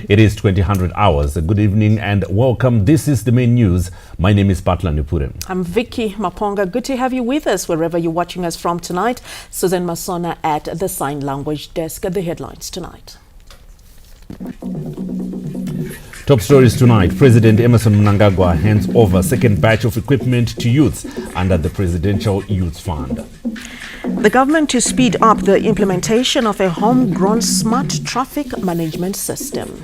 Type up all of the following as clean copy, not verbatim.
It is 2000 hours. Good evening and welcome. This is the main news. My name is Patla Nipurem. I'm Vicky Maponga. Good to have you with us wherever you're watching us from tonight. Susan Masona at the Sign Language Desk. The headlines tonight. Top stories tonight. President Emmerson Mnangagwa hands over second batch of equipment to youths under the Presidential Youth Fund. The government to speed up the implementation of a homegrown smart traffic management system.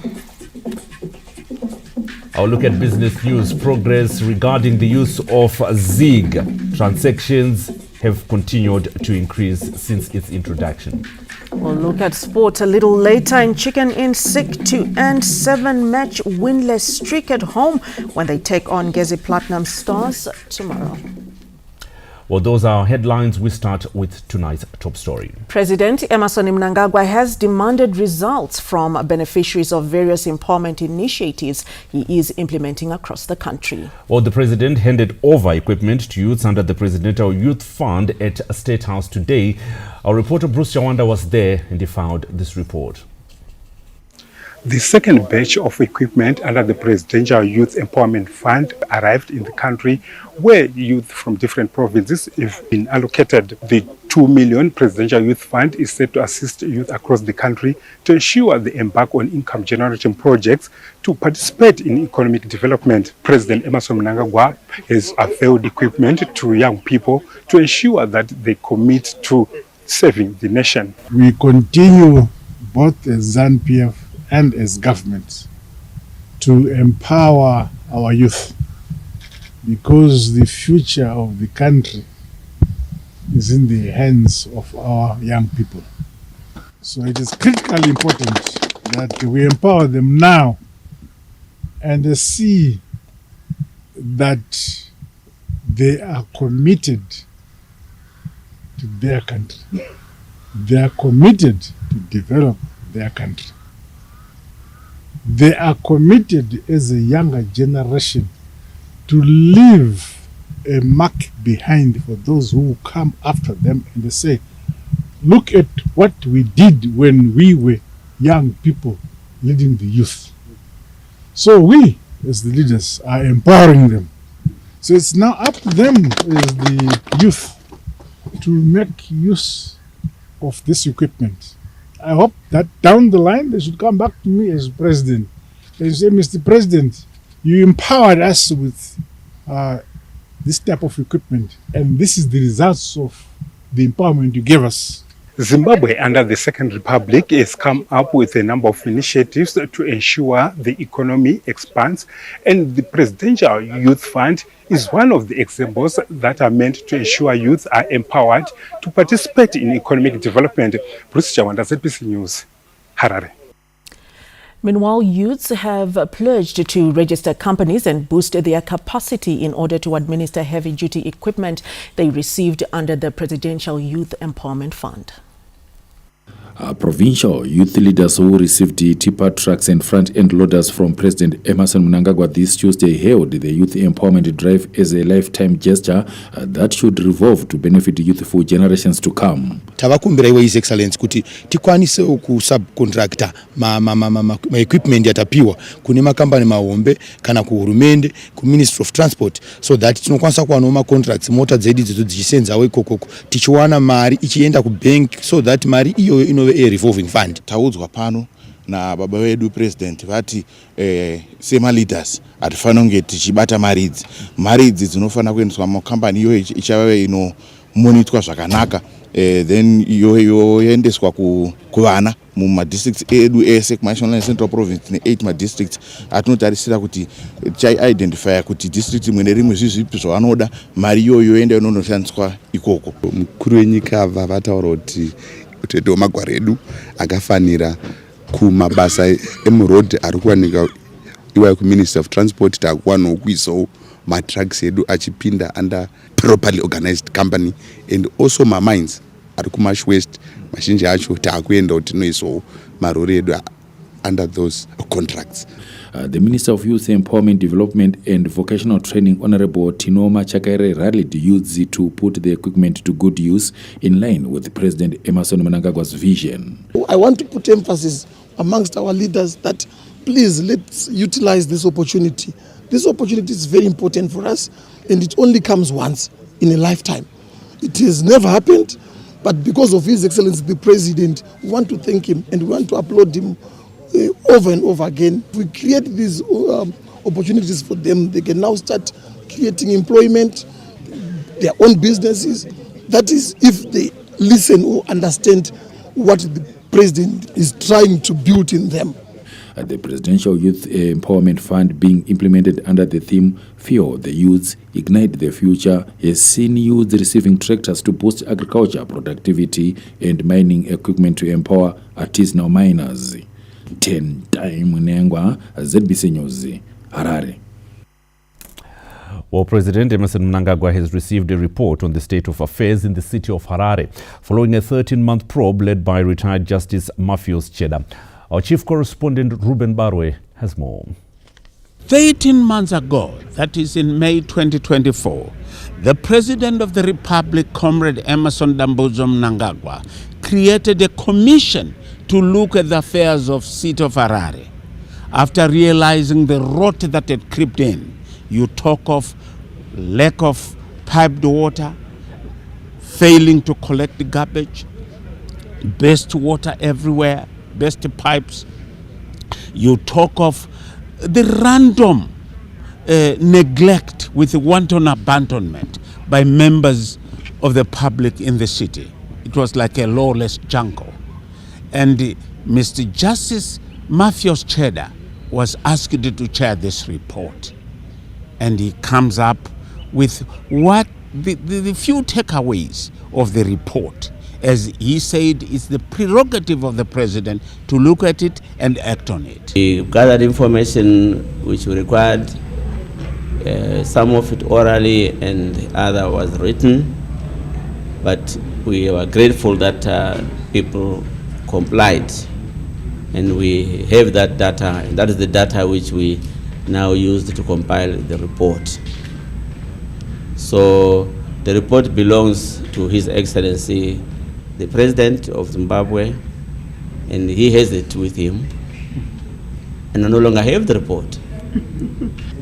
I'll look at business news. Progress regarding the use of ZIG. Transactions have continued to increase since its introduction. We'll look at sport a little later. In Chicken Inn sick to end 7-match winless streak at home when they take on Gezi Platinum Stars tomorrow. Well, those are our headlines. We start with tonight's top story. President Emmerson Mnangagwa has demanded results from beneficiaries of various empowerment initiatives he is implementing across the country. Well, the president handed over equipment to youths under the Presidential Youth Fund at State House today. Our reporter Bruce Chawanda was there and he found this report. The second batch of equipment under the Presidential Youth Empowerment Fund arrived in the country, where youth from different provinces have been allocated. The 2 million Presidential Youth Fund is set to assist youth across the country to ensure they embark on income-generating projects to participate in economic development. President Emmerson Mnangagwa has availed equipment to young people to ensure that they commit to serving the nation. We continue both as ZANU-PF and as government to empower our youth, because the future of the country is in the hands of our young people. So it is critically important that we empower them now and see that they are committed to their country. They are committed to develop their country. They are committed as a younger generation to leave a mark behind for those who come after them, and they say, look at what we did when we were young people leading the youth. So we, as the leaders, are empowering them. So it's now up to them, as the youth, to make use of this equipment. I hope that down the line they should come back to me as president and say, Mr. President, you empowered us with this type of equipment, and this is the results of the empowerment you gave us. Zimbabwe, under the Second Republic, has come up with a number of initiatives to ensure the economy expands, and the Presidential Youth Fund is one of the examples that are meant to ensure youth are empowered to participate in economic development. Bruce Chawanda, SADC News, Harare. Meanwhile, youths have pledged to register companies and boost their capacity in order to administer heavy-duty equipment they received under the Presidential Youth Empowerment Fund. Provincial youth leaders who received tipper trucks and front-end loaders from President Emmerson Mnangagwa this Tuesday hailed the youth empowerment drive as a lifetime gesture that should revolve to benefit youthful generations to come. Tavakumbira His Excellency kuti tikwanise ku subcontractor ma equipment yatapiwa kune makambani mahombe kana ku hurumende ku Ministry of Transport, so that tinokwanisa kuwana ma contracts mota dzedu dzichisenzawo ikokoko tichiwana mari ichienda ku bank, so that mari iyo inove a revolving fund. Taudzwa pano na baba wedu president vati sema leaders atifana kunge tichibata mari idzi dzinofana kuendeswa makambani iyo ichave ino monitwa zvakanaka, then yoendeswa kuvana muma districts edu ese kunational central province ne 8 ma districts atinotarisira kuti chai identify kuti district imwe nerimwe zvipi zvavanoda mari yoenda inonoshandiswa ikoko. Mukuru wenyika vataura kuti Teto magwaro edu akafanira kumabasa emuroad ari kuwanika iwa ku Ministry of Transport, takuwana kuisawo matrucks edu achipinda under properly organized company, and also mines ari kuMash West mazhinji acho takuenda kuti tinoisawo marori edu under those contracts. The Minister of Youth Empowerment Development and Vocational Training, Honorable Tinoma Chakaire, rallied youths to put the equipment to good use in line with President Emmerson Mnangagwa's vision. I want to put emphasis amongst our leaders that please let's utilize this opportunity. This opportunity is very important for us, and it only comes once in a lifetime. It has never happened, but because of His Excellency the President, we want to thank him and we want to applaud him over and over again. We create these opportunities for them. They can now start creating employment, their own businesses. That is, if they listen or understand what the President is trying to build in them. The Presidential Youth Empowerment Fund, being implemented under the theme Fuel the Youths, Ignite the Future, has seen youths receiving tractors to boost agriculture productivity and mining equipment to empower artisanal miners. 10 Time Mnengwa, ZBC News, Harare. Well, President Emmerson Mnangagwa has received a report on the state of affairs in the city of Harare, following a 13-month probe led by retired Justice Matthews Cheda. Our chief correspondent, Ruben Barwe, has more. 13 months ago, that is in May 2024, the President of the Republic, Comrade Emmerson Dambudzo Mnangagwa, created a commission to look at the affairs of city of Harare. After realizing the rot that had crept in, you talk of lack of piped water, failing to collect the garbage, best water everywhere, best pipes. You talk of the random neglect with wanton abandonment by members of the public in the city. It was like a lawless jungle. And Mr. Justice Matthews Cheda was asked to chair this report. And he comes up with what the few takeaways of the report. As he said, it's the prerogative of the President to look at it and act on it. We gathered information which we required, some of it orally and other was written, but we were grateful that people complied, and we have that data, and that is the data which we now used to compile the report. So the report belongs to His Excellency the President of Zimbabwe, and he has it with him, and I no longer have the report.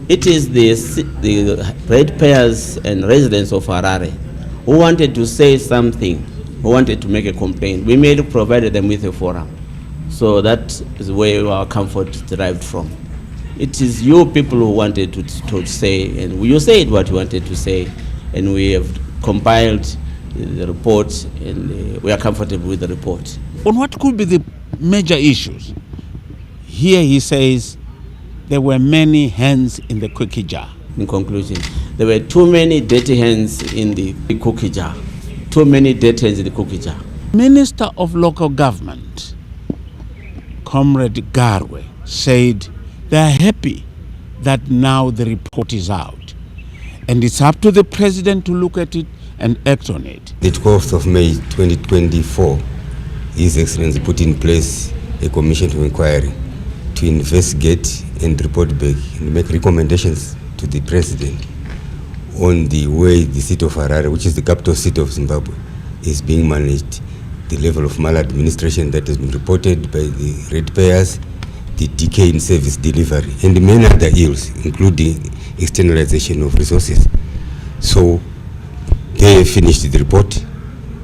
It is the ratepayers and residents of Harare who wanted to say something, who wanted to make a complaint. We provided them with a forum. So that is where our comfort derived from. It is you people who wanted to say, and you said what you wanted to say, and we have compiled the report, and we are comfortable with the report. On what could be the major issues? Here he says there were many hands in the cookie jar. In conclusion, there were too many dirty hands in the cookie jar. Too many dirty hands in the cookie jar. Minister of Local Government, Comrade Garwe, said they are happy that now the report is out. And it's up to the President to look at it and act on it. The 12th of May 2024, His Excellency put in place a commission of inquiry to investigate and report back and make recommendations to the President on the way the city of Harare, which is the capital city of Zimbabwe, is being managed, the level of maladministration that has been reported by the ratepayers, the decay in service delivery, and many other ills, including externalization of resources. So they finished the report.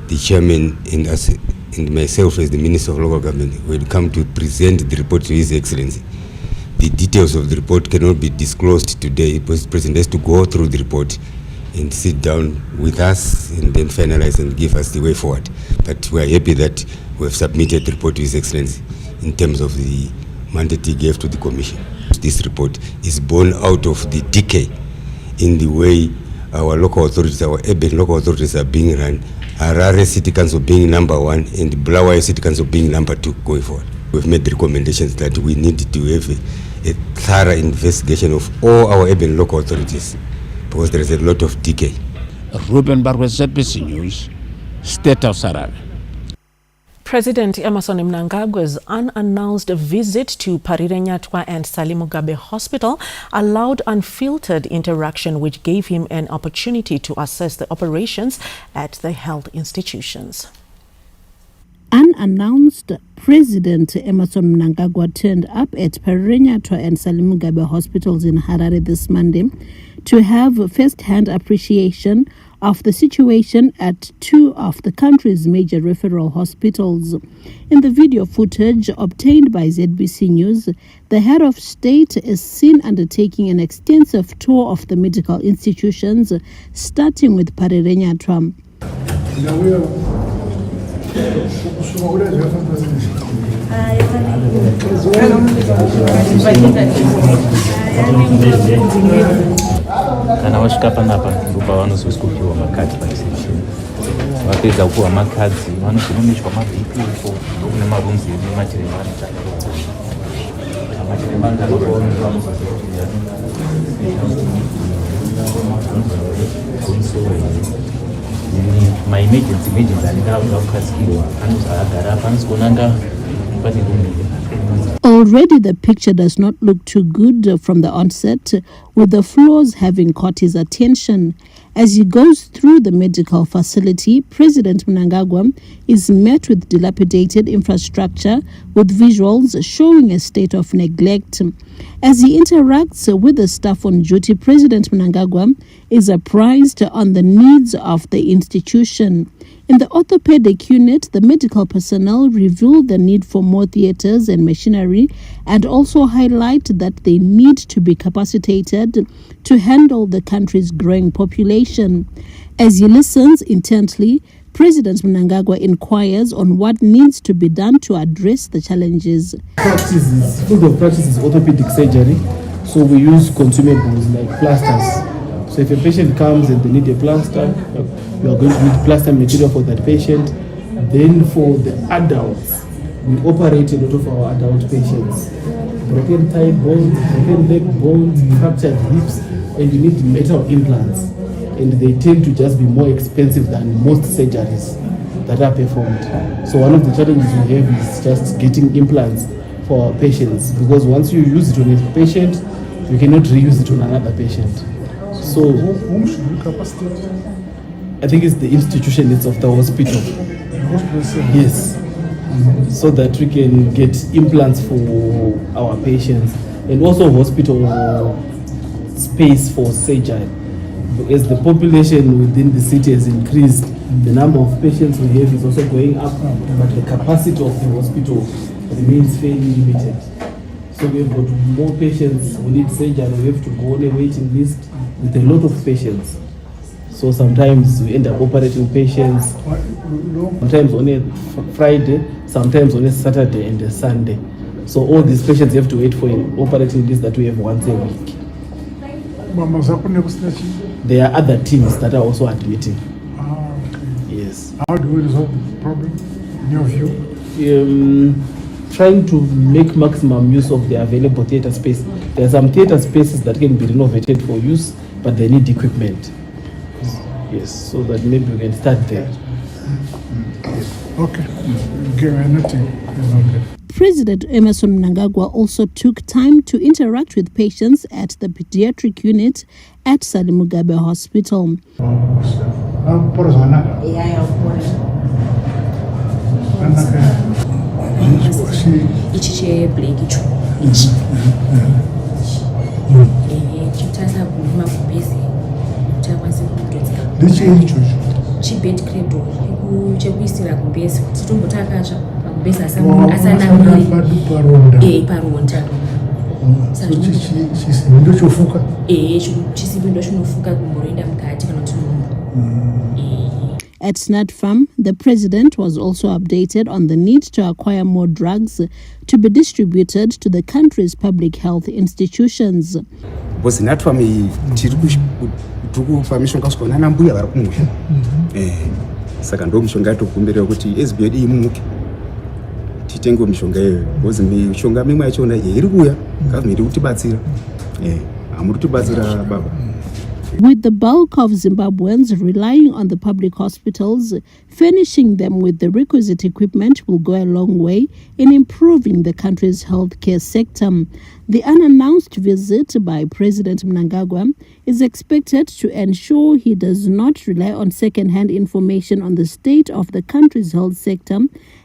The chairman and us and myself as the Minister of Local Government will come to present the report to His Excellency. The details of the report cannot be disclosed today because the President has to go through the report and sit down with us and then finalize and give us the way forward. But we are happy that we have submitted the report to His Excellency in terms of the mandate he gave to the Commission. This report is born out of the decay in the way our local authorities, our urban local authorities are being run. Harare City Council being number 1 and Bulawayo City Council being number 2 going forward. We've made the recommendations that we need to have a thorough investigation of all our urban local authorities because there is a lot of decay. Ruben Barwe, ZBC News, State of Harare. President Emmerson Mnangagwa's unannounced visit to Parire Nyatwa and Sally Mugabe Hospital allowed unfiltered interaction, which gave him an opportunity to assess the operations at the health institutions. Unannounced, President Emmerson Mnangagwa turned up at Parenyatwa and Salimugabe hospitals in Harare this Monday to have first-hand appreciation of the situation at two of the country's major referral hospitals. In the video footage obtained by ZBC News, the head of state is seen undertaking an extensive tour of the medical institutions, starting with Parenyatwa. Kana wasvika panapa ndipo vanozoskupiwa makadzi pareception. Vapedza kupiwa makadzi vanozonomishwa mabhipi uko kune marooms nemachiremba anotaura. Machiremba anotaura emergency anenge auda kukadzikirwa anozagara panozokonanga pane rumire. Already the picture does not look too good from the onset, with the floors having caught his attention. As he goes through the medical facility, President Mnangagwa is met with dilapidated infrastructure, with visuals showing a state of neglect. As he interacts with the staff on duty, President Mnangagwa is apprised on the needs of the institution. In the orthopedic unit, the medical personnel reveal the need for more theatres and machinery, and also highlight that they need to be capacitated to handle the country's growing population. As he listens intently, President Mnangagwa inquires on what needs to be done to address the challenges. Field of practice is orthopedic surgery, so we use consumables like plasters. So if a patient comes and they need a plaster, you are going to need plaster material for that patient. Then for the adults, we operate a lot of our adult patients. Broken thigh bones, broken leg bones, fractured hips, and you need metal implants. And they tend to just be more expensive than most surgeries that are performed. So one of the challenges we have is just getting implants for our patients, because once you use it on a patient, you cannot reuse it on another patient. So whom should we capacitate? I think it's the institution, it's of the hospital. Yes. So that we can get implants for our patients, and also hospital space for surgery. As the population within the city has increased, the number of patients we have is also going up, but the capacity of the hospital remains fairly limited. So we've got more patients who need surgery, we have to go on a waiting list with a lot of patients. So sometimes we end up operating patients, sometimes on a Friday, sometimes on a Saturday and a Sunday. So all these patients have to wait for an operating list that we have once a week. There are other teams that are also admitting. Okay. Yes. How do we resolve the problem in your view? Trying to make maximum use of the available theatre space. There are some theatre spaces that can be renovated for use, but they need equipment. Yes, so that maybe we can start there. Okay. Okay, anything. Okay. President Emmerson Mnangagwa also took time to interact with patients at the pediatric unit at Salimugabe Hospital. Chibet credo chekuisira kubhesi titombotakazva pakubhesi asanamiri paronda chisimbi chofuka chisimbi ndo chinofuka kumboenda mukati kana kuti At Snat Farm, the president was also updated on the need to acquire more drugs to be distributed to the country's public health institutions. Snat Farm tukupa mishonga kusukona na mbuya vari kumusha. Saka ndo mishonga yatokumbirwa kuti SBD imuke titenge mishonga iyoyo, because mishonga mimwe yachona iri kuuya government iri kutibatsira. Amuri kutibatsira baba. With the bulk of Zimbabweans relying on the public hospitals, furnishing them with the requisite equipment will go a long way in improving the country's healthcare sector. The unannounced visit by President Mnangagwa is expected to ensure he does not rely on second-hand information on the state of the country's health sector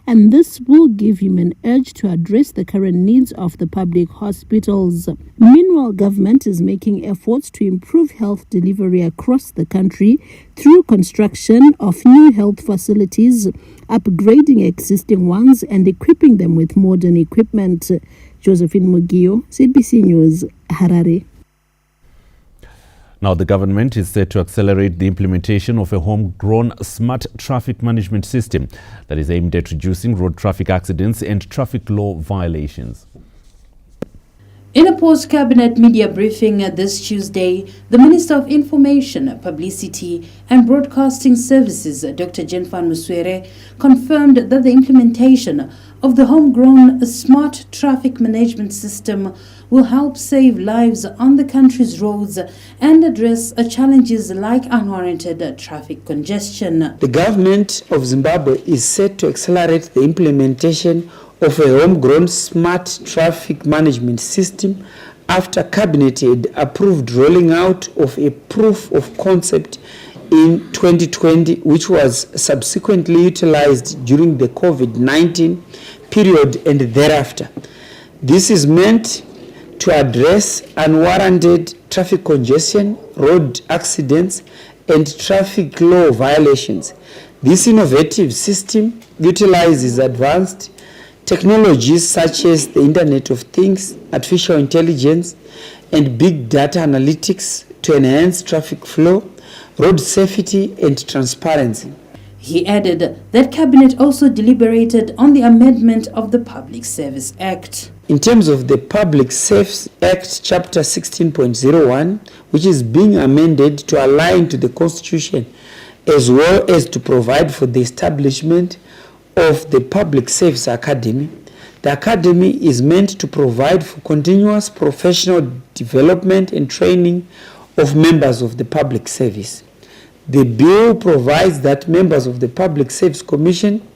and this will give him an urge to address the current needs of the public hospitals. Meanwhile, government is making efforts to improve health delivery across the country through construction of new health facilities, upgrading existing ones and equipping them with modern equipment. Josephine Mugio, CBC News, Harare. Now, the government is set to accelerate the implementation of a homegrown smart traffic management system that is aimed at reducing road traffic accidents and traffic law violations. In a post-cabinet media briefing this Tuesday, the Minister of Information, Publicity and Broadcasting Services, Dr. Jenfan Muswere, confirmed that the implementation of the homegrown smart traffic management system will help save lives on the country's roads and address challenges like unwarranted traffic congestion. The government of Zimbabwe is set to accelerate the implementation of a homegrown smart traffic management system after Cabinet had approved rolling out of a proof of concept in 2020, which was subsequently utilized during the COVID-19 period and thereafter. This is meant to address unwarranted traffic congestion, road accidents, and traffic law violations. This innovative system utilizes advanced technologies such as the Internet of Things, artificial intelligence, and big data analytics to enhance traffic flow, road safety, and transparency. He added that Cabinet also deliberated on the amendment of the Public Service Act. In terms of the Public Service Act, Chapter 16.01, which is being amended to align to the Constitution, as well as to provide for the establishment of the Public Service Academy. The Academy is meant to provide for continuous professional development and training of members of the public service. The bill provides that members of the Public Service Commission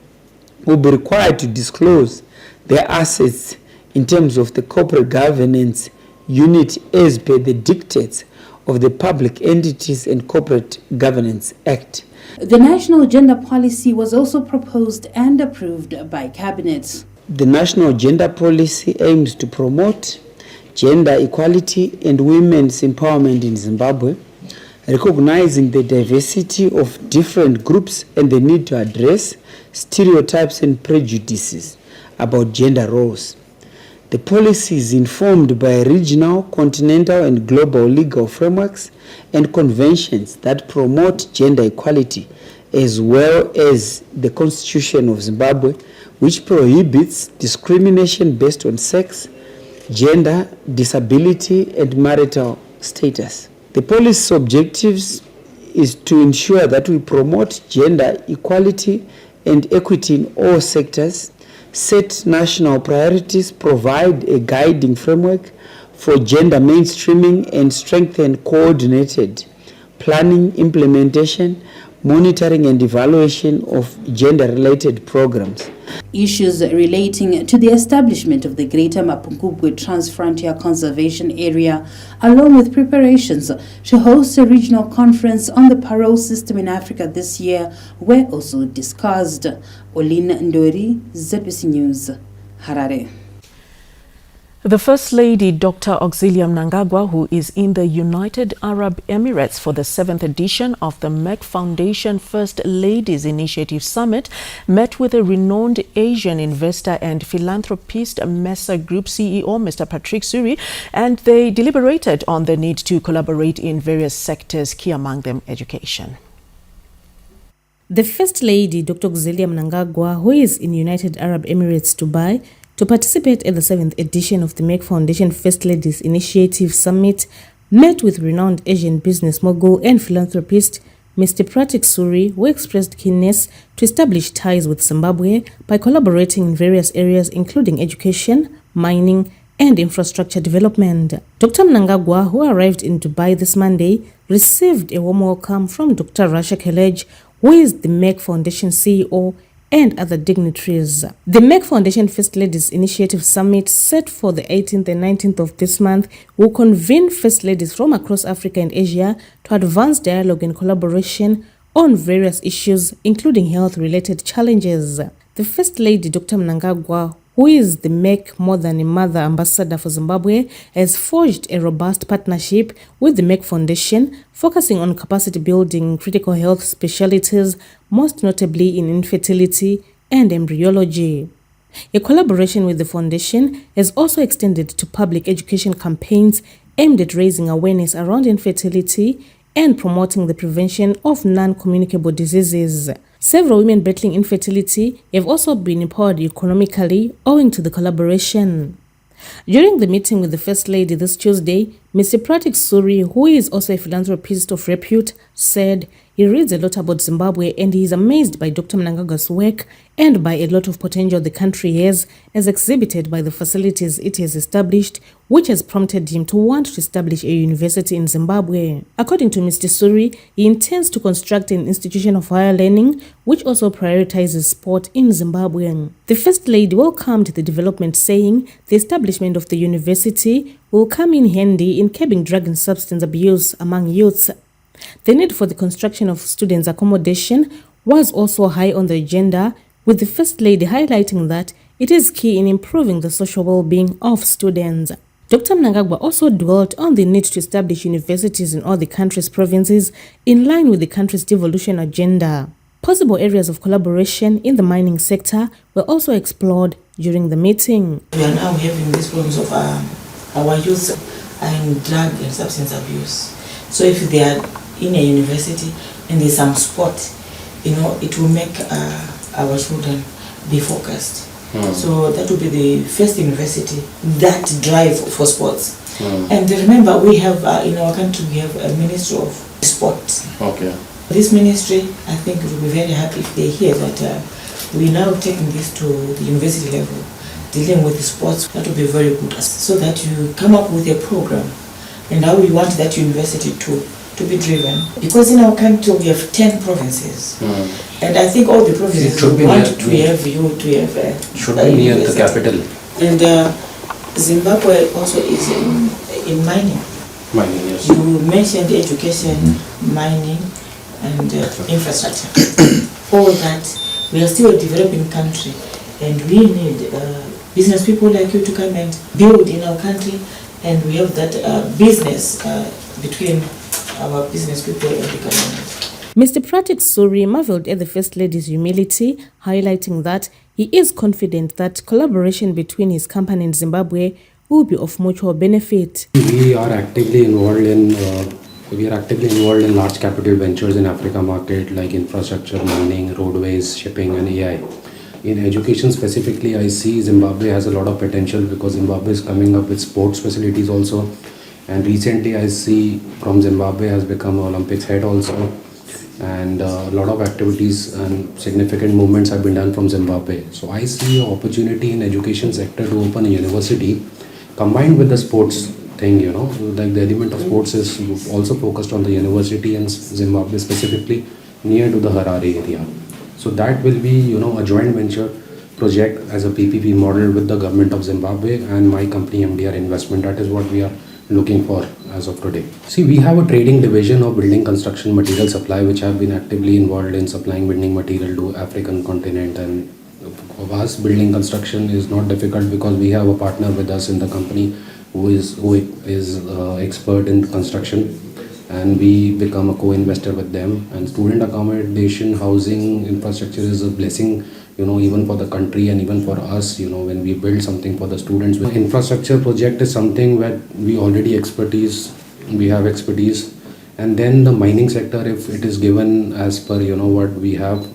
will be required to disclose their assets in terms of the corporate governance unit as per the dictates of the Public Entities and Corporate Governance Act. The National Gender Policy was also proposed and approved by Cabinet. The National Gender Policy aims to promote gender equality and women's empowerment in Zimbabwe, recognizing the diversity of different groups and the need to address stereotypes and prejudices about gender roles. The policy is informed by regional, continental, and global legal frameworks and conventions that promote gender equality, as well as the Constitution of Zimbabwe, which prohibits discrimination based on sex, gender, disability, and marital status. The policy's objectives is to ensure that we promote gender equality and equity in all sectors, set national priorities, provide a guiding framework for gender mainstreaming, and strengthen coordinated planning, implementation, monitoring, and evaluation of gender-related programs. Issues relating to the establishment of the Greater Mapungubwe Trans-Frontier Conservation Area, along with preparations to host a regional conference on the parole system in Africa this year, were also discussed. Olin Ndori, ZBC News, Harare. The First Lady, Dr. Auxilia Mnangagwa, who is in the United Arab Emirates for the 7th edition of the MEC Foundation First Ladies Initiative Summit, met with a renowned Asian investor and philanthropist, Mesa Group CEO, Mr. Patrick Suri, and they deliberated on the need to collaborate in various sectors, key among them education. The First Lady, Dr. Auxilia Mnangagwa, who is in United Arab Emirates, Dubai, to participate at the 7th edition of the MEC Foundation First Ladies Initiative Summit, met with renowned Asian business mogul and philanthropist Mr. Patrick Suri, who expressed keenness to establish ties with Zimbabwe by collaborating in various areas including education, mining, and infrastructure development. Dr. Mnangagwa, who arrived in Dubai this Monday, received a warm welcome from Dr. Rasha Kelej, who is the MEC Foundation CEO, and other dignitaries. The MEC Foundation First Ladies Initiative Summit, set for the 18th and 19th of this month, will convene First Ladies from across Africa and Asia to advance dialogue and collaboration on various issues, including health-related challenges. The The First Lady, Dr. Mnangagwa, who is the Make More Than a Mother ambassador for Zimbabwe, has forged a robust partnership with the Make Foundation, focusing on capacity building in critical health specialties, most notably in infertility and embryology. A collaboration with the foundation has also extended to public education campaigns aimed at raising awareness around infertility and promoting the prevention of non-communicable diseases. Several women battling infertility have also been empowered economically owing to the collaboration. During the meeting with the First Lady this Tuesday, Mr. Pratik Suri, who is also a philanthropist of repute, said he reads a lot about Zimbabwe and he is amazed by Dr. Mnangagwa's work and by a lot of potential the country has, as exhibited by the facilities it has established, which has prompted him to want to establish a university in Zimbabwe. According to Mr. Suri, he intends to construct an institution of higher learning, which also prioritizes sport in Zimbabwe. The First Lady welcomed the development, saying the establishment of the university will come in handy in curbing drug and substance abuse among youths. The need for the construction of students' accommodation was also high on the agenda, with the First Lady highlighting that it is key in improving the social well-being of students. Dr. Mnangagwa also dwelt on the need to establish universities in all the country's provinces in line with the country's devolution agenda. Possible areas of collaboration in the mining sector were also explored during the meeting. We are now having these problems of our youth in drug and substance abuse. So if they are in a university and there's some sport, it will make our children be focused. So that will be the first university that drive for sports. And remember, we have in our country, we have a Ministry of Sport. Okay. This ministry, I think, will be very happy if they hear that we're now taking this to the university level, dealing with the sports. That will be very good, so that you come up with a program and how we want that university to be driven. Because in our country we have 10 provinces, and I think all the provinces want to have you to have should be near the capital. And Zimbabwe also is in mining. Mining, yes. You mentioned education, mining, and infrastructure. All that, we are still a developing country, and we need business people like you to come and build in our country, and we have that business between our business people and the government. Mr. Pratik Suri marveled at the First Lady's humility, highlighting that he is confident that collaboration between his company and Zimbabwe will be of mutual benefit. We are actively involved in large capital ventures in Africa market, like infrastructure, mining, roadways, shipping, and AI. In education specifically, I see Zimbabwe has a lot of potential because Zimbabwe is coming up with sports facilities also. And recently I see from Zimbabwe has become Olympics head also. And a lot of activities and significant movements have been done from Zimbabwe. So I see an opportunity in education sector to open a university combined with the sports thing, like the element of sports is also focused on the university in Zimbabwe, specifically near to the Harare area. So that will be, a joint venture project as a PPP model with the government of Zimbabwe and my company MDR Investment. That is what we are looking for as of today. See, we have a trading division of building construction material supply, which have been actively involved in supplying building material to African continent. And for us, building construction is not difficult because we have a partner with us in the company who is expert in construction, and we become a co-investor with them. And student accommodation, housing, infrastructure is a blessing, even for the country and even for us, when we build something for the students. Infrastructure project is something where we already have expertise. And then the mining sector, if it is given as per, what we have,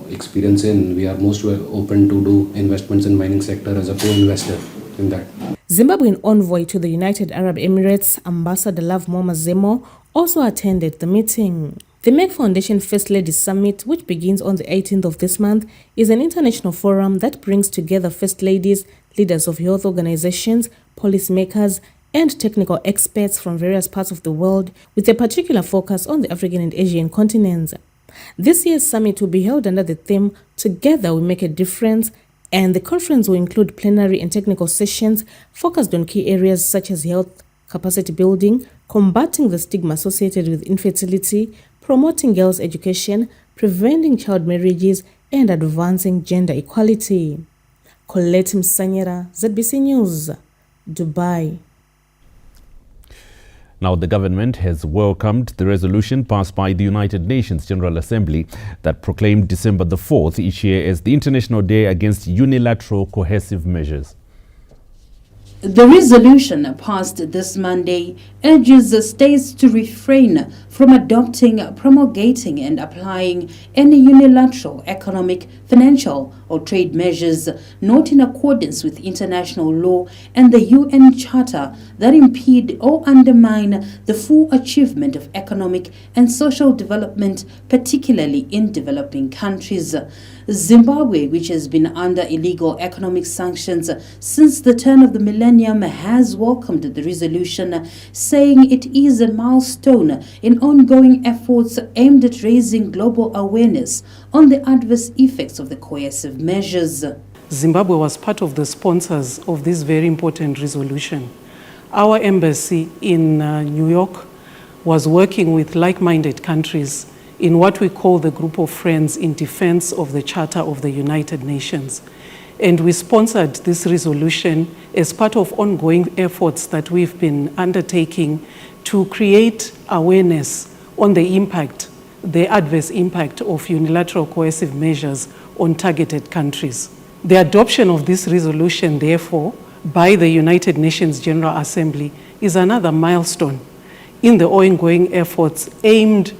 experience in, we are most open to do investments in mining sector as a co-investor in that. Zimbabwean envoy to the United Arab Emirates, Ambassador Love Momazemo, also attended the meeting. The Make Foundation First Lady Summit, which begins on the 18th of this month, is an international forum that brings together First Ladies, leaders of health organizations, policymakers, and technical experts from various parts of the world, with a particular focus on the African and Asian continents. This year's summit will be held under the theme, Together We Make a Difference, and the conference will include plenary and technical sessions focused on key areas such as health, capacity building, combating the stigma associated with infertility, promoting girls' education, preventing child marriages, and advancing gender equality. Colette Msanyera, ZBC News, Dubai. Now, the government has welcomed the resolution passed by the United Nations General Assembly that proclaimed December the 4th each year as the International Day Against Unilateral Coercive Measures. The resolution passed this Monday urges the states to refrain from adopting, promulgating and applying any unilateral economic, financial or trade measures not in accordance with international law and the UN Charter that impede or undermine the full achievement of economic and social development, particularly in developing countries. Zimbabwe, which has been under illegal economic sanctions since the turn of the millennium, has welcomed the resolution, saying it is a milestone in ongoing efforts aimed at raising global awareness on the adverse effects of the coercive measures. Zimbabwe was part of the sponsors of this very important resolution. Our embassy in New York was working with like-minded countries in what we call the Group of Friends in Defense of the Charter of the United Nations. And we sponsored this resolution as part of ongoing efforts that we've been undertaking to create awareness on the impact, the adverse impact of unilateral coercive measures on targeted countries. The adoption of this resolution, therefore, by the United Nations General Assembly is another milestone in the ongoing efforts aimed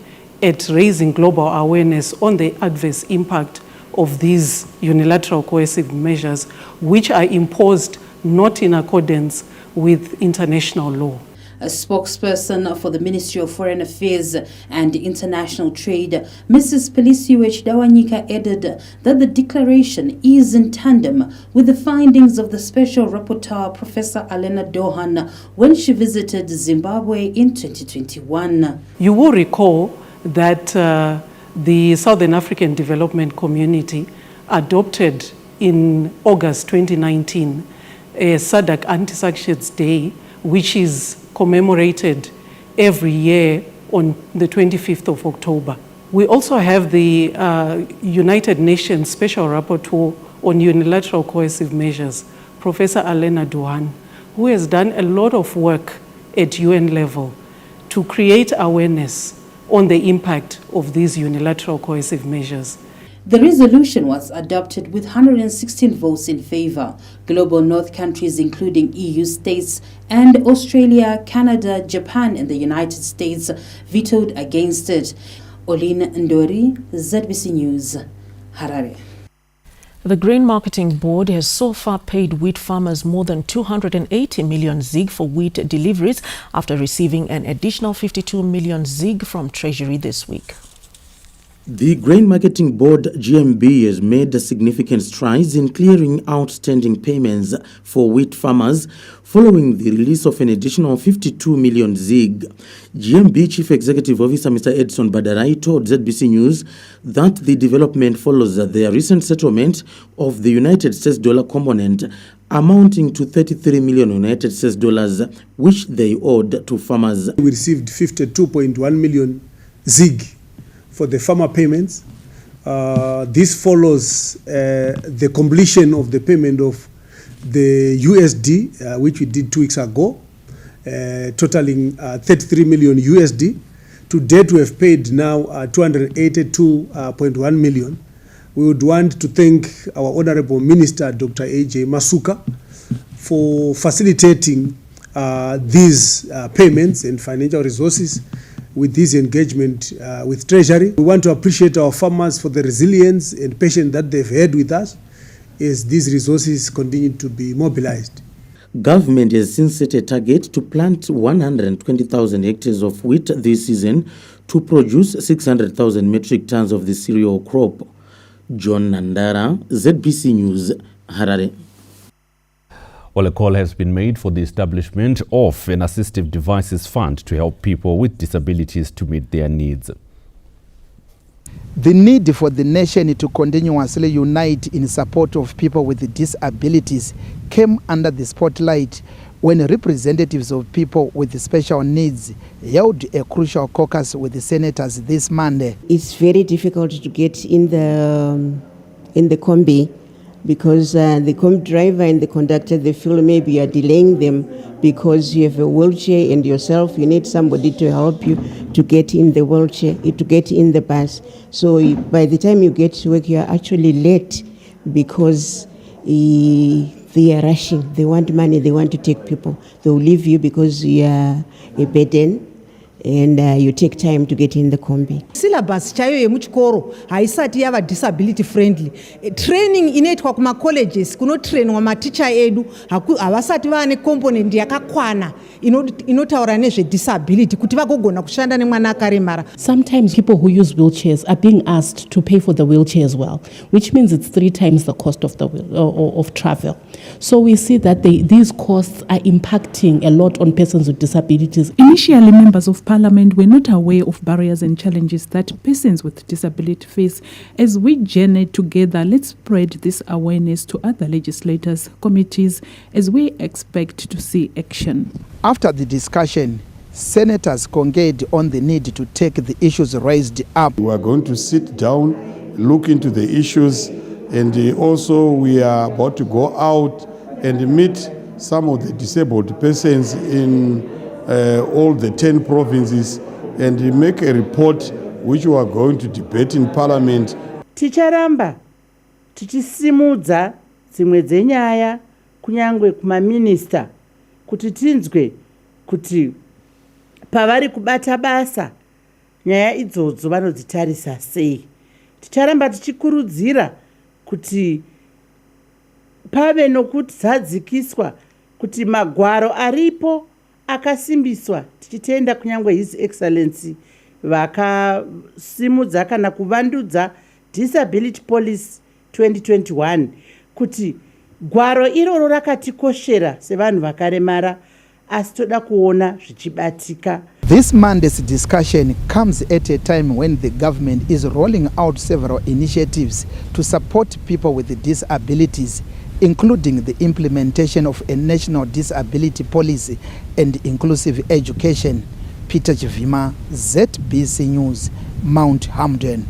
at raising global awareness on the adverse impact of these unilateral coercive measures, which are imposed not in accordance with international law. A spokesperson for the Ministry of Foreign Affairs and International Trade, Mrs. Pelisiwe Dawanyika, added that the declaration is in tandem with the findings of the Special Rapporteur, Professor Alena Dohan, when she visited Zimbabwe in 2021. You will recall that the Southern African Development Community adopted in August 2019 a SADC Anti-Sanctions Day, which is commemorated every year on the 25th of October. We also have the United Nations Special Rapporteur on Unilateral Coercive Measures, Professor Alena Dohan, who has done a lot of work at UN level to create awareness on the impact of these unilateral coercive measures. The resolution was adopted with 116 votes in favor. Global North countries, including EU states and Australia, Canada, Japan, and the United States, vetoed against it. Olin Ndori, ZBC News, Harare. The Grain Marketing Board has so far paid wheat farmers more than 280 million ZiG for wheat deliveries after receiving an additional 52 million ZiG from Treasury this week. The Grain Marketing Board, GMB, has made significant strides in clearing outstanding payments for wheat farmers following the release of an additional 52 million ZiG. GMB Chief Executive Officer Mr. Edson Badarai told ZBC News that the development follows their recent settlement of the United States dollar component amounting to 33 million United States dollars, which they owed to farmers. We received 52.1 million ZiG for the farmer payments. This follows the completion of the payment of the USD, which we did 2 weeks ago, totaling 33 million USD. To date, we have paid now 282.1 million. We would want to thank our Honorable Minister, Dr. A.J. Masuka, for facilitating these payments and financial resources with this engagement with Treasury. We want to appreciate our farmers for the resilience and patience that they've had with us as these resources continue to be mobilized. Government has since set a target to plant 120,000 hectares of wheat this season to produce 600,000 metric tons of the cereal crop. John Nandara, ZBC News, Harare. Well, a call has been made for the establishment of an assistive devices fund to help people with disabilities to meet their needs. The need for the nation to continuously unite in support of people with disabilities came under the spotlight when representatives of people with special needs held a crucial caucus with the senators this Monday. It's very difficult to get in the in the combi, because the combi driver and the conductor, they feel maybe you are delaying them because you have a wheelchair and yourself, you need somebody to help you to get in the wheelchair, to get in the bus. So by the time you get to work, you are actually late because they are rushing. They want money, they want to take people. They will leave you because you are a burden and you take time to get in the combi. Syllabus chayo yemuchikoro haisati yava disability friendly. Training inoitwa kuma colleges kuno trainwa maticha edu havasati vane component yakakwana inotaura nezve disability kuti vagogona kushanda nemwana akaremara. Sometimes people who use wheelchairs are being asked to pay for the wheelchair as well, which means it's 3 times the cost of the of travel. So we see that these costs are impacting a lot on persons with disabilities. Initially, members of Parliament were not aware of barriers and challenges that persons with disability face. As we journey together, let's spread this awareness to other legislators, committees, as we expect to see action. After the discussion, senators congregate on the need to take the issues raised up. We are going to sit down, look into the issues, and also we are about to go out and meet some of the disabled persons in all the 10 provinces and make a report which we are going to debate in Parliament. Ticharamba tichisimudza dzimwe dzenyaya kunyangwe kumaminista kuti tinzwe kuti pavari kubata basa nyaya idzodzo vanodzitarisa sei. Ticharamba tichikurudzira kuti pave nokudzadzikiswa kuti magwaro aripo akasimbiswa, tichitenda kunyangwe His Excellency vakasimudza kana kuvandudza Disability Policy 2021 kuti gwaro iroro rakatikoshera sevanhu vakaremara asi toda kuona zvichibatika. This Monday's discussion comes at a time when the government is rolling out several initiatives to support people with disabilities, including the implementation of a national disability policy and inclusive education. Peter Chivima, ZBC News, Mount Hamden.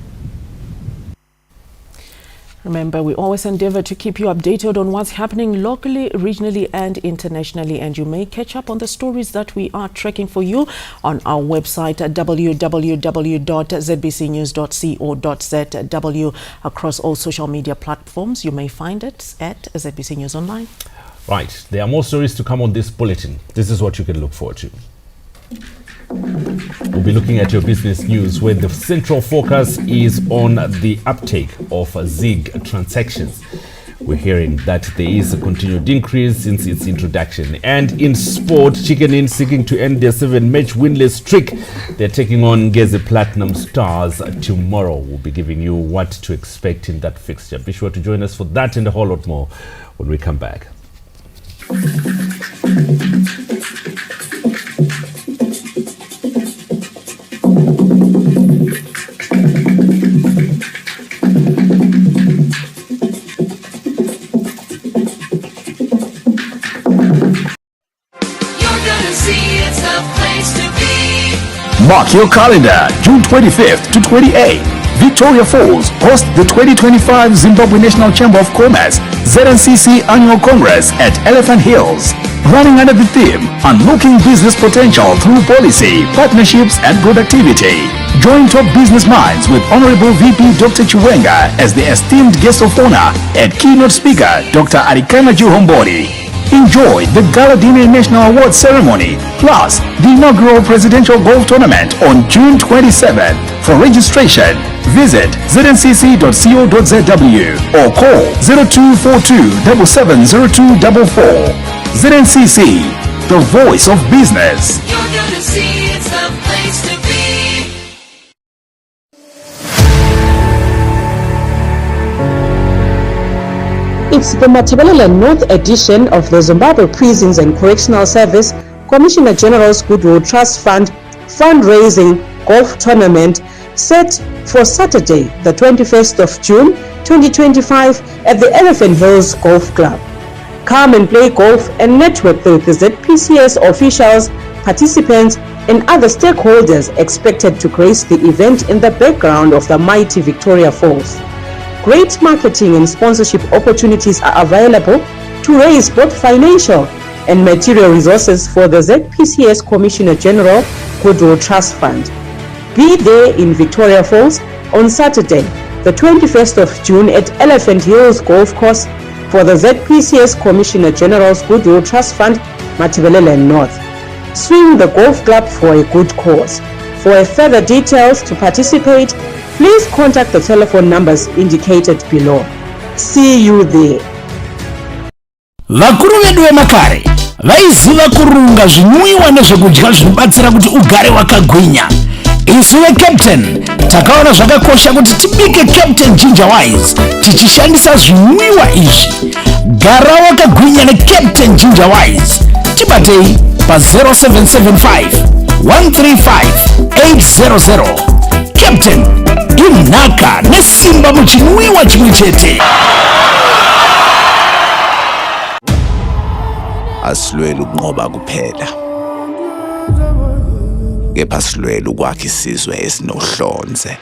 Remember, we always endeavor to keep you updated on what's happening locally, regionally, and internationally. And you may catch up on the stories that we are tracking for you on our website at www.zbcnews.co.zw. Across all social media platforms, you may find it at ZBC News Online. Right. There are more stories to come on this bulletin. This is what you can look forward to. We'll be looking at your business news, where the central focus is on the uptake of ZIG transactions. We're hearing that there is a continued increase since its introduction. And in sport, Chicken Inn seeking to end their 7-match winless streak. They're taking on Gezi Platinum Stars tomorrow. We'll be giving you what to expect in that fixture. Be sure to join us for that and a whole lot more when we come back. Mark your calendar, June 25th to 28th. Victoria Falls hosts the 2025 Zimbabwe National Chamber of Commerce ZNCC Annual Congress at Elephant Hills. Running under the theme, Unlocking Business Potential Through Policy, Partnerships and Productivity. Join top business minds with Honorable VP Dr. Chiwenga as the esteemed guest of honor and keynote speaker Dr. Arikana Juhombori. Enjoy the Gala Dinner National Award Ceremony, plus the inaugural Presidential Golf Tournament on June 27th. For registration, visit zncc.co.zw or call 0242 770244. ZNCC, the voice of business. You're gonna see it's the place to be. It's the Matabeleland North edition of the Zimbabwe Prisons and Correctional Service Commissioner General's Goodwill Trust Fund fundraising golf tournament set for Saturday, the 21st of June 2025 at the Elephant Hills Golf Club. Come and play golf and network with the ZPCS officials, participants, and other stakeholders expected to grace the event in the background of the mighty Victoria Falls. great marketing and sponsorship opportunities are available to raise both financial and material resources for the ZPCS Commissioner General Goodwill Trust Fund. Be there in Victoria Falls on Saturday, the 21st of June at Elephant Hills Golf Course for the ZPCS Commissioner General's Goodwill Trust Fund, Matabeleland North. Swing the golf club for a good cause. For further details to participate, please contact the telephone numbers indicated below. See you there. Vakuru vedu vemakare vaiziva kurunga zvinwiwa nezvekudya zvinobatsira kuti ugare wakagwinya. Isu veCaptain takaona zvakakosha kuti tibike Captain Ginger Wise tichishandisa zvinwiwa izvi. Gara wakagwinya neCaptain Ginger Wise. Tibatei pa 0775 135 800. Captain imnaka nesimba muchinwiwa chimwe chete. Asilwela ukunqoba kuphela, kepha silwela ukwakha isizwe esinohlonze.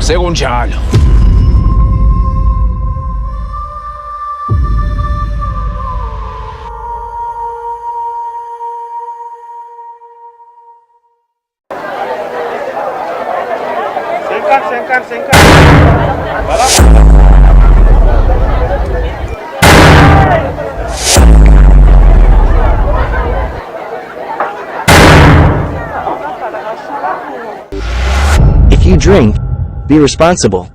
Sekunjalo. If you drink, be responsible.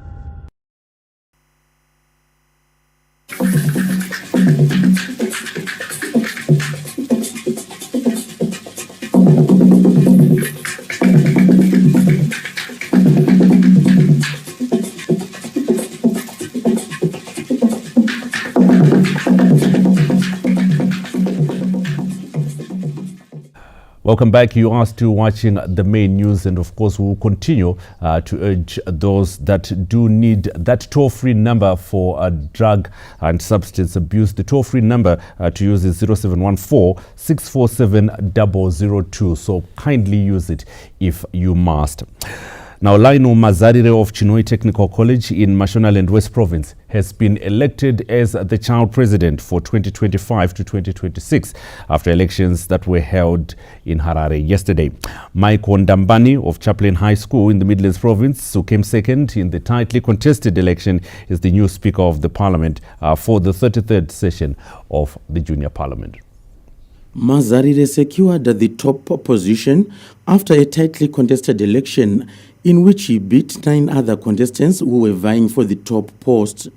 Welcome back. You are still watching the main news, and of course we will continue to urge those that do need that toll-free number for drug and substance abuse. The toll-free number to use is 0714 647 002. So kindly use it if you must. Now, Lionel Mazarire of Chinoi Technical College in Mashonaland West Province has been elected as the child president for 2025 to 2026 after elections that were held in Harare yesterday. Mike Ondambani of Chaplain High School in the Midlands Province, who came second in the tightly contested election, is the new Speaker of the Parliament for the 33rd session of the Junior Parliament. Mazarire secured the top position after a tightly contested election in which he beat 9 other contestants who were vying for the top post.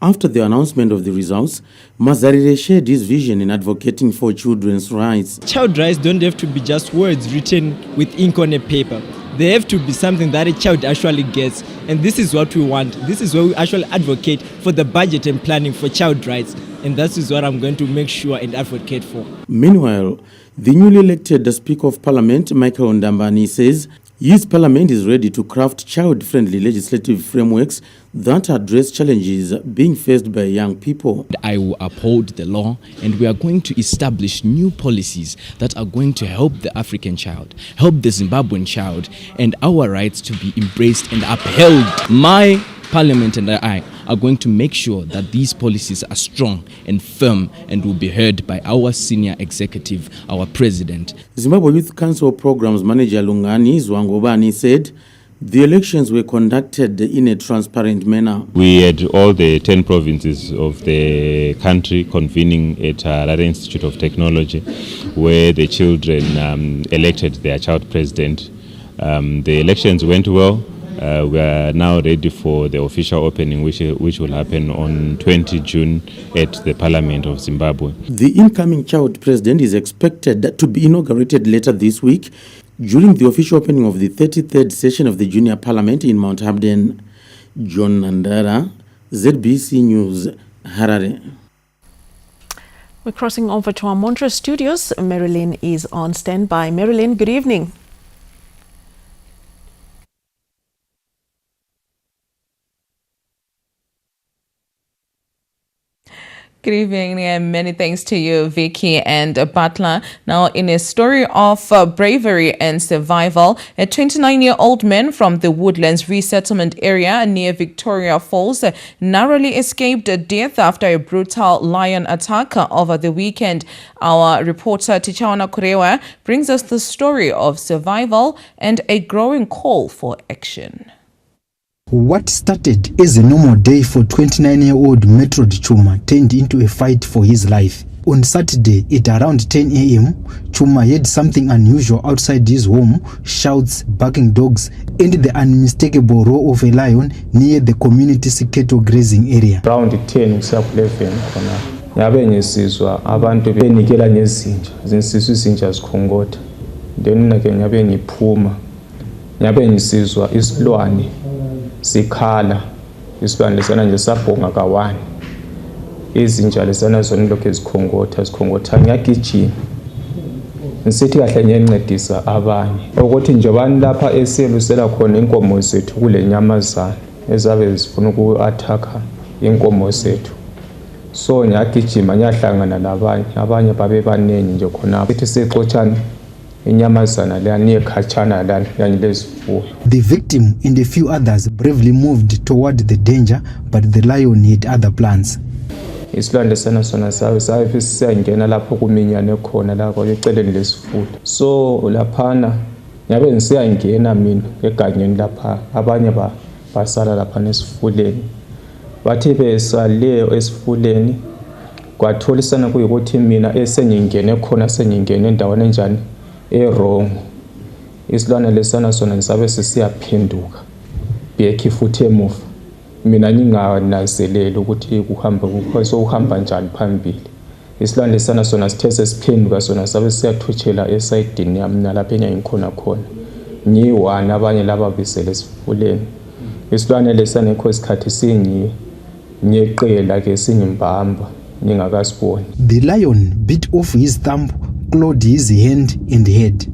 After the announcement of the results, Mazarire shared his vision in advocating for children's rights. Child rights don't have to be just words written with ink on a paper. They have to be something that a child actually gets. And this is what we want. This is where we actually advocate for the budget and planning for child rights. And that is what I'm going to make sure and advocate for. Meanwhile, the newly elected Speaker of Parliament, Michael Ondambani, says his parliament is ready to craft child-friendly legislative frameworks that address challenges being faced by young people. I will uphold the law, and we are going to establish new policies that are going to help the African child, help the Zimbabwean child, and our rights to be embraced and upheld. My Parliament and I are going to make sure that these policies are strong and firm and will be heard by our senior executive, our president. Zimbabwe Youth Council Programs Manager Lungani Zwangobani said the elections were conducted in a transparent manner. We had all the 10 provinces of the country convening at Harare Institute of Technology, where the children elected their child president. The elections went well. We are now ready for the official opening, which will happen on 20 June at the Parliament of Zimbabwe. The incoming child president is expected to be inaugurated later this week during the official opening of the 33rd session of the Junior Parliament in Mount Hamden. John Nandara, ZBC News, Harare. We're crossing over to our Montrose studios. Marilyn is on standby. Marilyn, good evening. Good evening and many thanks to you, Vicky and Butler. Now, in a story of bravery and survival, a 29-year-old man from the Woodlands resettlement area near Victoria Falls narrowly escaped death after a brutal lion attack over the weekend. Our reporter Tichawana Kurewa brings us the story of survival and a growing call for action. What started as a normal day for 29-year-old Metrod Chuma turned into a fight for his life. On Saturday at around 10 a.m., Chuma heard something unusual outside his home, shouts, barking dogs, and the unmistakable roar of a lion near the community's cattle grazing area. Around 10 kusapuleveni khona yabe ngisizwa abantu benikela ngezinja zinsizwa izinja zikhongotha then nake nyabe ngiphuma nyabe ngisizwa isilwane sikhala isilwane lesana nje sabhonga kawani izinja lesana zona lokho zikhongotha ngiyagijima ngisithi kahle ngiyancedisa abanye ukuthi nje bani lapha eselusela khona inkomo zethu kule nyamazana ezabe zifuna uku-athaka inkomo zethu so ngiyagijima ngiyahlangana nabanye abanye babe baningi nje khona sithi sixotshana inyamazana lani khatshana lani yangilezifuyo. The victim and a few others bravely moved toward the danger, but the lion had other plans. Isilwane lesana sona sabe siyangena lapho kuminyane khona lapho eceleni lesifuyo so laphana nyabe ngisiyangena mina egangeni lapha abanye basala lapha nesifuleni bathi besaleyo esifuleni kwatholisana kuyikuthi mina esengingene khona sengingene endaweni enjani wrong isilwane lesana sona ngisabe sisiyaphenduka biyekhi futhi emuva mina nginganazelele ukuthi uhamba njani phambili isilwane lesana sona sithe sesiphenduka sona sabe siyathuthela esayidini yami nalapha engikhona khona ngiyiwana abanye laba bisele esifuleni isilwane lesana ekho isikhathi nyeqela ke singimbamba ningakasiboni. The lion bit off his thumb, clawed his hand and head.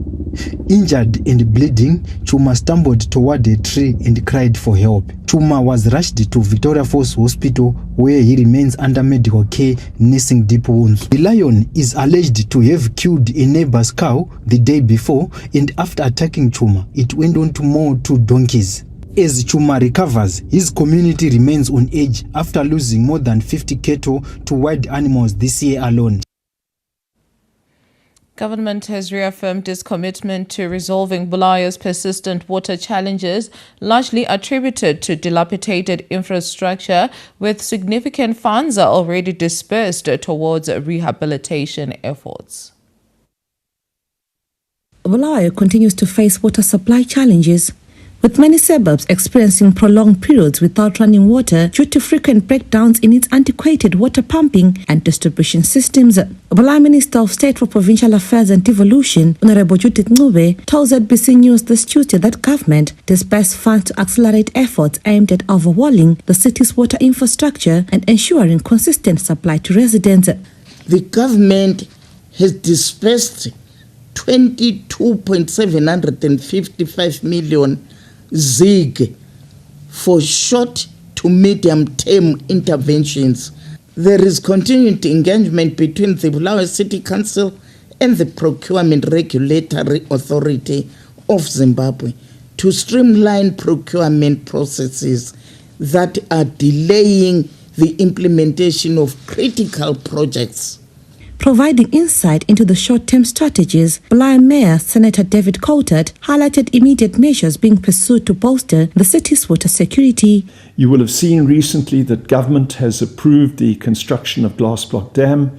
Injured and bleeding, Chuma stumbled toward a tree and cried for help. Chuma was rushed to Victoria Falls Hospital where he remains under medical care, nursing deep wounds. The lion is alleged to have killed a neighbor's cow the day before, and after attacking Chuma, it went on to maul 2 donkeys. As Chuma recovers, his community remains on edge after losing more than 50 cattle to wild animals this year alone. Government has reaffirmed its commitment to resolving Bulawayo's persistent water challenges, largely attributed to dilapidated infrastructure, with significant funds already dispersed towards rehabilitation efforts. Bulawayo continues to face water supply challenges, with many suburbs experiencing prolonged periods without running water due to frequent breakdowns in its antiquated water pumping and distribution systems. Bulawayo Minister of State for Provincial Affairs and Devolution, Honorable Judith Ncube, told ZBC News this Tuesday that government dispersed funds to accelerate efforts aimed at overhauling the city's water infrastructure and ensuring consistent supply to residents. The government has dispersed 22.755 million ZIG for short to medium term interventions. There is continued engagement between the Bulawayo City Council and the Procurement Regulatory Authority of Zimbabwe to streamline procurement processes that are delaying the implementation of critical projects. Providing insight into the short-term strategies, Bulawayo Mayor Senator David Coulthard highlighted immediate measures being pursued to bolster the city's water security. You will have seen recently that government has approved the construction of Glass Block Dam,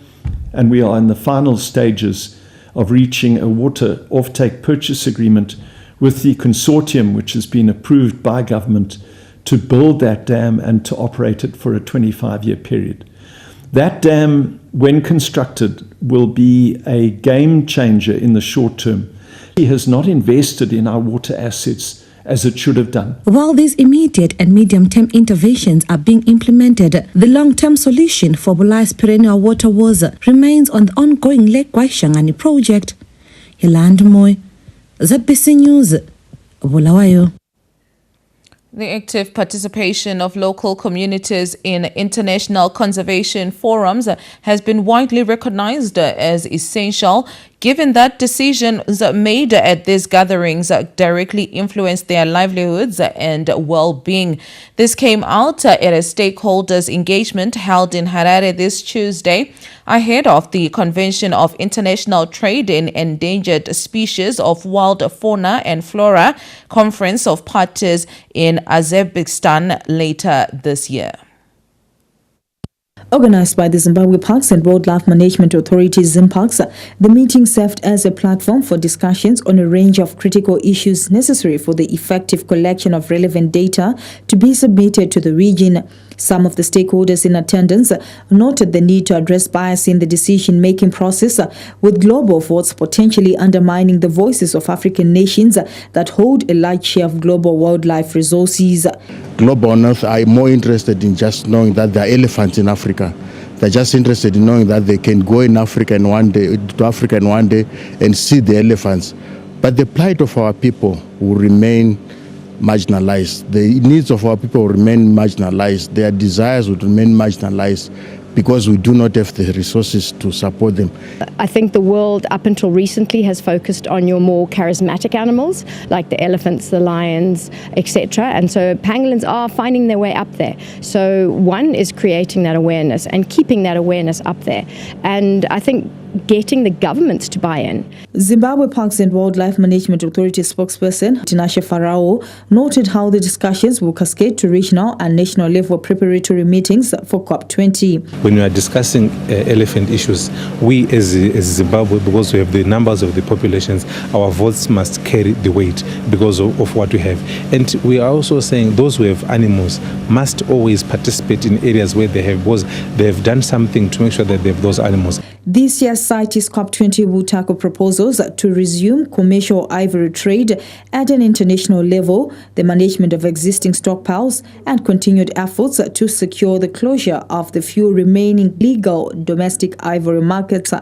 and we are in the final stages of reaching a water offtake purchase agreement with the consortium which has been approved by government to build that dam and to operate it for a 25-year period. That dam, when constructed, will be a game changer in the short term. He has not invested in our water assets as it should have done. While these immediate and medium-term interventions are being implemented, the long-term solution for Bulawayo's perennial water woes remains on the ongoing Lake Waishangani project. Yolanda Moy, ZBC News, Bulawayo. The active participation of local communities in international conservation forums has been widely recognized as essential, given that decisions made at these gatherings directly influence their livelihoods and well-being. This came out at a stakeholders engagement held in Harare this Tuesday, ahead of the Convention of International Trade in Endangered Species of Wild Fauna and Flora Conference of Parties in Azerbaijan later this year. Organized by the Zimbabwe Parks and Wildlife Management Authority, ZimParks, the meeting served as a platform for discussions on a range of critical issues necessary for the effective collection of relevant data to be submitted to the region. Some of the stakeholders in attendance noted the need to address bias in the decision-making process, with global votes potentially undermining the voices of African nations that hold a large share of global wildlife resources. Global North are more interested in just knowing that there are elephants in Africa. They're just interested in knowing that they can go in Africa and one day and see the elephants. But the plight of our people will remain marginalized. The needs of our people will remain marginalized. Their desires will remain marginalized because we do not have the resources to support them. I think the world up until recently has focused on your more charismatic animals like the elephants, the lions, etc. And so pangolins are finding their way up there. So one is creating that awareness and keeping that awareness up there. And I think getting the governments to buy in. Zimbabwe Parks and Wildlife Management Authority spokesperson Tinashe Farao noted how the discussions will cascade to regional and national level preparatory meetings for COP20. When we are discussing elephant issues, we as Zimbabwe, because we have the numbers of the populations, our votes must carry the weight because of what we have. And we are also saying those who have animals must always participate in areas where they have done something to make sure that they have those animals. This year's CITES COP20 will tackle proposals to resume commercial ivory trade at an international level, the management of existing stockpiles, and continued efforts to secure the closure of the few remaining legal domestic ivory markets.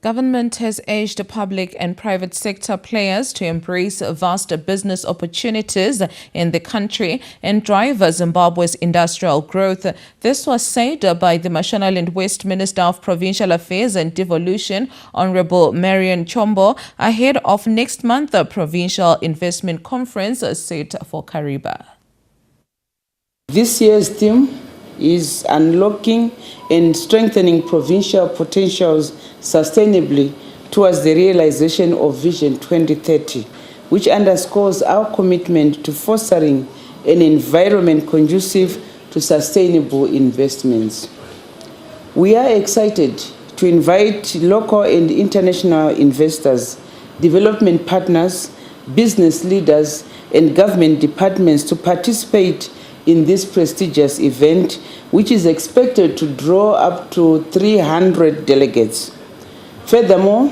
Government has urged public and private sector players to embrace vast business opportunities in the country and drive Zimbabwe's industrial growth. This was said by the Mashonaland West Minister of Provincial Affairs and Devolution, Honorable Marion Chombo, ahead of next month's Provincial Investment Conference set for Kariba. This year's theme is unlocking and strengthening provincial potentials sustainably towards the realization of Vision 2030, which underscores our commitment to fostering an environment conducive to sustainable investments. We are excited to invite local and international investors, development partners, business leaders, and government departments to participate in this prestigious event, which is expected to draw up to 300 delegates. Furthermore,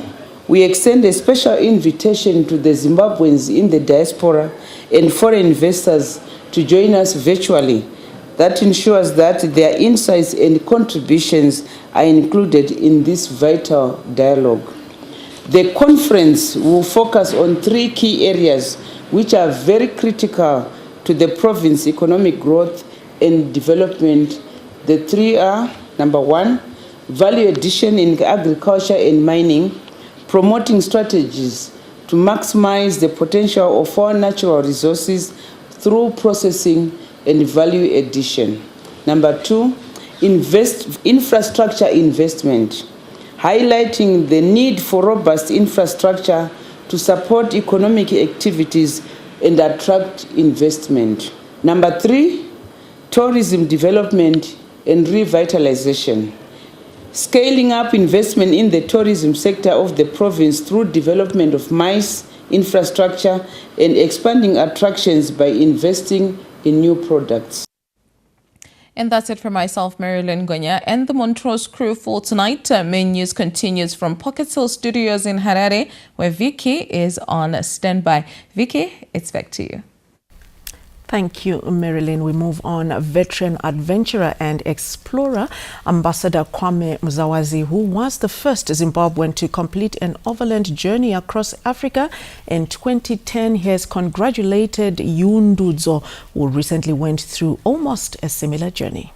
we extend a special invitation to the Zimbabweans in the diaspora and foreign investors to join us virtually. That ensures that their insights and contributions are included in this vital dialogue. The conference will focus on 3 key areas which are very critical to the province's economic growth and development. The 3 are: number 1, value addition in agriculture and mining, promoting strategies to maximize the potential of our natural resources through processing and value addition. Number 2, infrastructure investment, highlighting the need for robust infrastructure to support economic activities and attract investment. Number 3, tourism development and revitalization, scaling up investment in the tourism sector of the province through development of MICE infrastructure and expanding attractions by investing in new products. And that's it for myself, Marilyn Gonya, and the Montrose crew for tonight. Main news continues from Pocket Hill Studios in Harare, where Vicky is on standby. Vicky, it's back to you. Thank you, Marilyn. We move on. Veteran adventurer and explorer Ambassador Kwame Mzawazi, who was the first Zimbabwean to complete an overland journey across Africa in 2010, has congratulated Yundudzo, who recently went through almost a similar journey.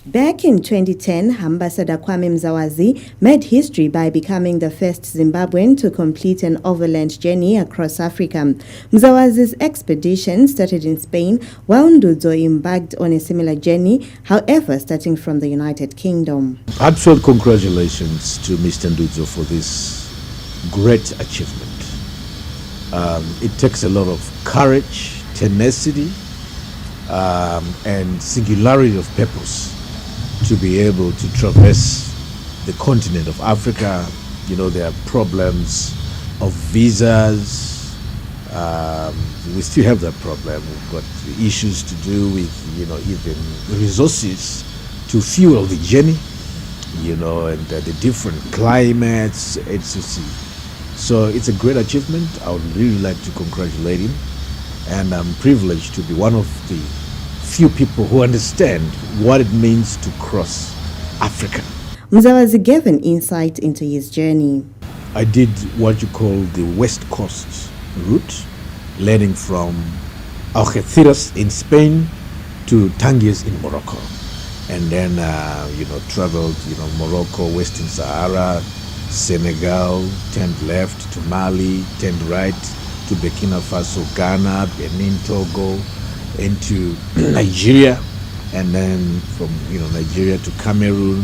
Back in 2010, Ambassador Kwame Mzawazi made history by becoming the first Zimbabwean to complete an overland journey across Africa. Mzawazi's expedition started in Spain, while Ndudzo embarked on a similar journey, however starting from the United Kingdom. Heartfelt congratulations to Mr. Ndudzo for this great achievement. It takes a lot of courage, tenacity, and singularity of purpose to be able to traverse the continent of Africa. You know, there are problems of visas. We still have that problem. We've got issues to do with, you know, even resources to fuel the journey, you know, and the different climates, etc. So it's a great achievement. I would really like to congratulate him, and I'm privileged to be one of the few people who understand what it means to cross Africa. Mzawazi gave an insight into his journey. I did what you call the West Coast route, leading from Algeciras in Spain to Tangier in Morocco, and then traveled, Morocco, Western Sahara, Senegal, turned left to Mali, turned right to Burkina Faso, Ghana, Benin, Togo, into Nigeria, and then from Nigeria to Cameroon,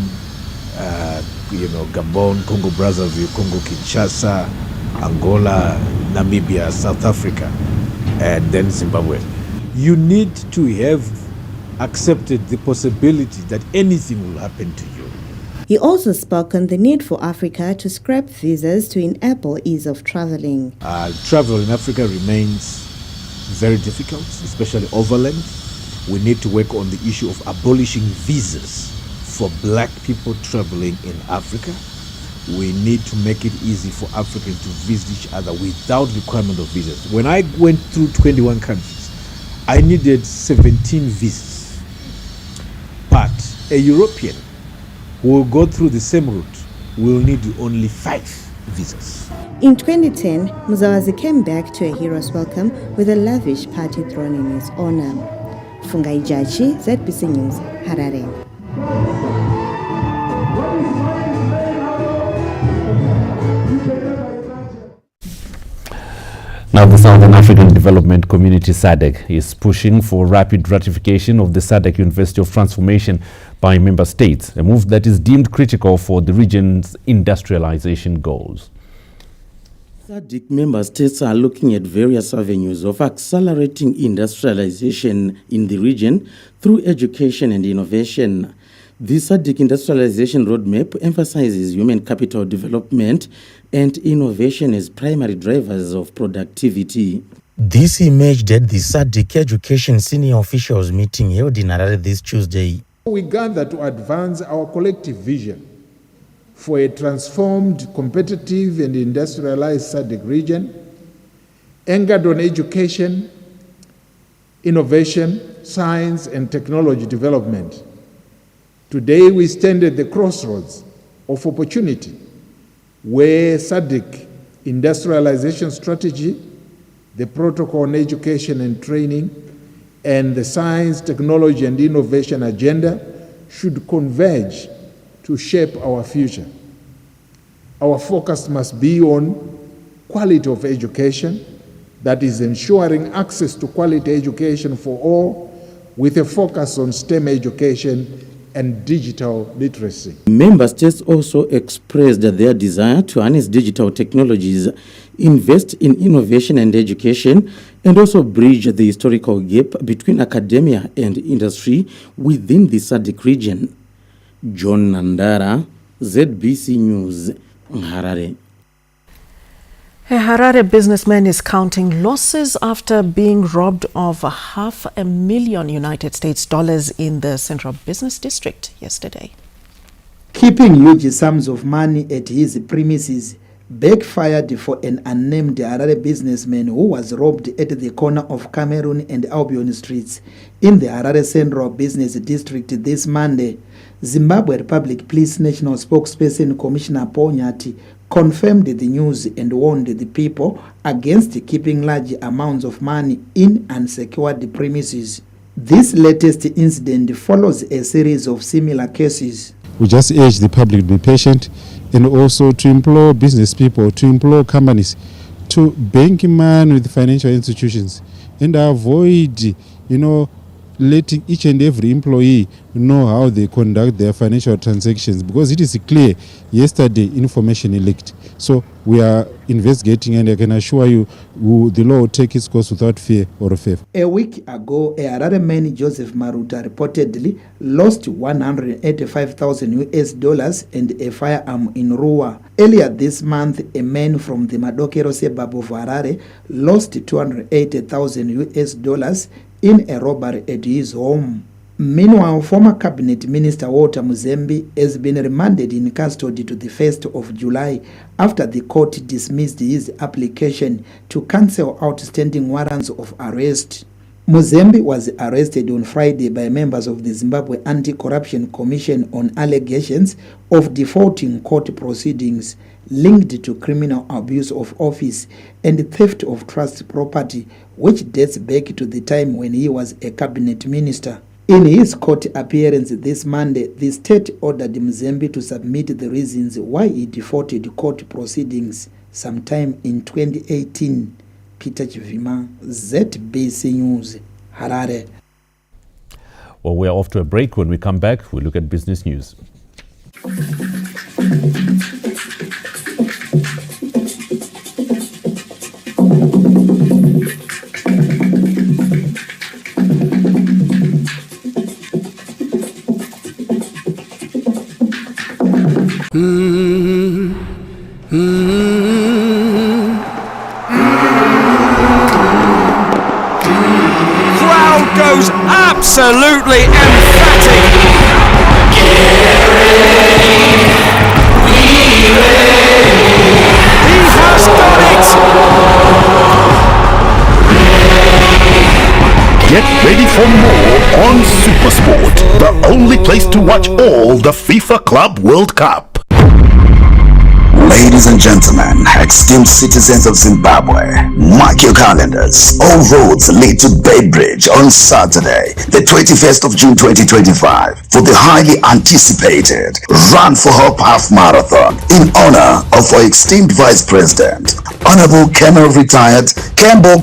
Gabon, Congo Brazzaville, Congo Kinshasa, Angola, Namibia, South Africa, and then Zimbabwe. You need to have accepted the possibility that anything will happen to you. He also spoke on the need for Africa to scrap visas to enable ease of traveling. Travel in Africa remains very difficult, especially overland. We need to work on the issue of abolishing visas for black people traveling in Africa. We need to make it easy for Africans to visit each other without requirement of visas. When I went through 21 countries, I needed 17 visas. But a European who will go through the same route will need only 5 visas. In 2010, Mzawazi came back to a hero's welcome with a lavish party thrown in his honor. Fungai Jachi, ZBC News, Harare. Now, the Southern African Development Community SADC is pushing for rapid ratification of the SADC University of Transformation by member states, a move that is deemed critical for the region's industrialization goals. SADC member states are looking at various avenues of accelerating industrialization in the region through education and innovation. The SADC industrialization roadmap emphasizes human capital development and innovation as primary drivers of productivity. This emerged at the SADC Education Senior Officials meeting held in Harare this Tuesday. We gather to advance our collective vision for a transformed, competitive and industrialized SADC region, anchored on education, innovation, science and technology development. Today we stand at the crossroads of opportunity, where SADC industrialization strategy, the protocol on education and training, and the science, technology and innovation agenda should converge to shape our future. Our focus must be on quality of education, that is ensuring access to quality education for all, with a focus on STEM education and digital literacy. Member states also expressed their desire to harness digital technologies, invest in innovation and education, and also bridge the historical gap between academia and industry within the SADC region. John Nandara, ZBC News, Harare. A Harare businessman is counting losses after being robbed of $500,000 United States dollars in the Central Business District yesterday. Keeping huge sums of money at his premises backfired for an unnamed Harare businessman who was robbed at the corner of Cameroon and Albion streets in the Harare Central Business District this Monday. Zimbabwe Republic Police National Spokesperson Commissioner Paul Nyati confirmed the news and warned the people against keeping large amounts of money in unsecured premises. This latest incident follows a series of similar cases. We just urge the public to be patient and also to implore business people, to implore companies to bank money with financial institutions and avoid, letting each and every employee know how they conduct their financial transactions, because it is clear yesterday information leaked. So we are investigating, and I can assure you the law will take its course without fear or favor. A week ago, a Harare man, Joseph Maruta, reportedly lost $185,000 and a firearm in Rua. Earlier this month, a man from the Madokero suburb of Harare lost $280,000 in a robbery at his home. Meanwhile, former Cabinet Minister Walter Muzembe has been remanded in custody to the 1st of July after the court dismissed his application to cancel outstanding warrants of arrest. Muzembe was arrested on Friday by members of the Zimbabwe Anti-Corruption Commission on allegations of defaulting court proceedings linked to criminal abuse of office and theft of trust property, which dates back to the time when he was a cabinet minister. In his court appearance this Monday, the state ordered Muzembe to submit the reasons why he defaulted court proceedings sometime in 2018. Peter Chivima, ZBC News, Harare. Well, we're off to a break. When we come back, we'll look at business news. Crowd goes absolutely emphatic. He has done it. Get ready for more on Supersport, the only place to watch all the FIFA Club World Cup. Ladies and gentlemen, esteemed citizens of Zimbabwe, mark your calendars. All roads lead to Bay Bridge on Saturday, the 21st of June 2025, for the highly anticipated Run for Hope Half Marathon in honor of our esteemed Vice President, Honorable Colonel Retired Campbell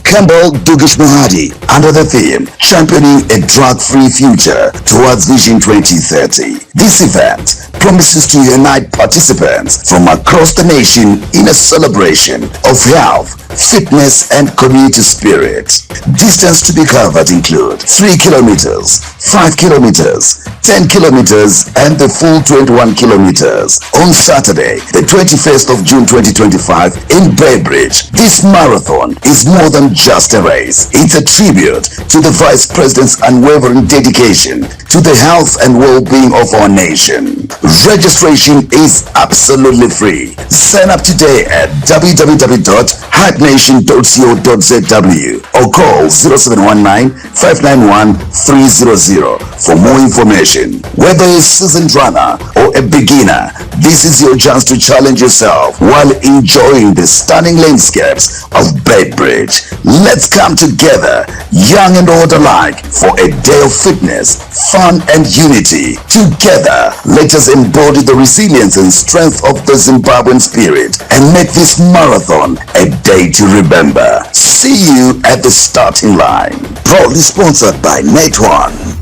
Dugish Mohadi, under the theme, Championing a Drug-Free Future Towards Vision 2030. This event promises to unite participants from across the nation in a celebration of health, fitness and community spirit. Distance to be covered include 3 kilometers, 5 kilometers, 10 kilometers and the full 21 kilometers. On Saturday, the 21st of June 2025 in Bay Bridge, this marathon is more than just a race. It's a tribute to the Vice President's unwavering dedication to the health and well-being of our nation. Registration is absolutely free. Sign up today at www.hypenation.co.zw or call 0719-591-300 for more information. Whether a seasoned runner or a beginner, this is your chance to challenge yourself while enjoying the stunning landscapes of Bay Bridge. Let's come together, young and old alike, for a day of fitness, fun and unity. Together, let us embody the resilience and strength of the Zimbabwean spirit and make this marathon a day to remember. See you at the starting line. Proudly sponsored by Net1.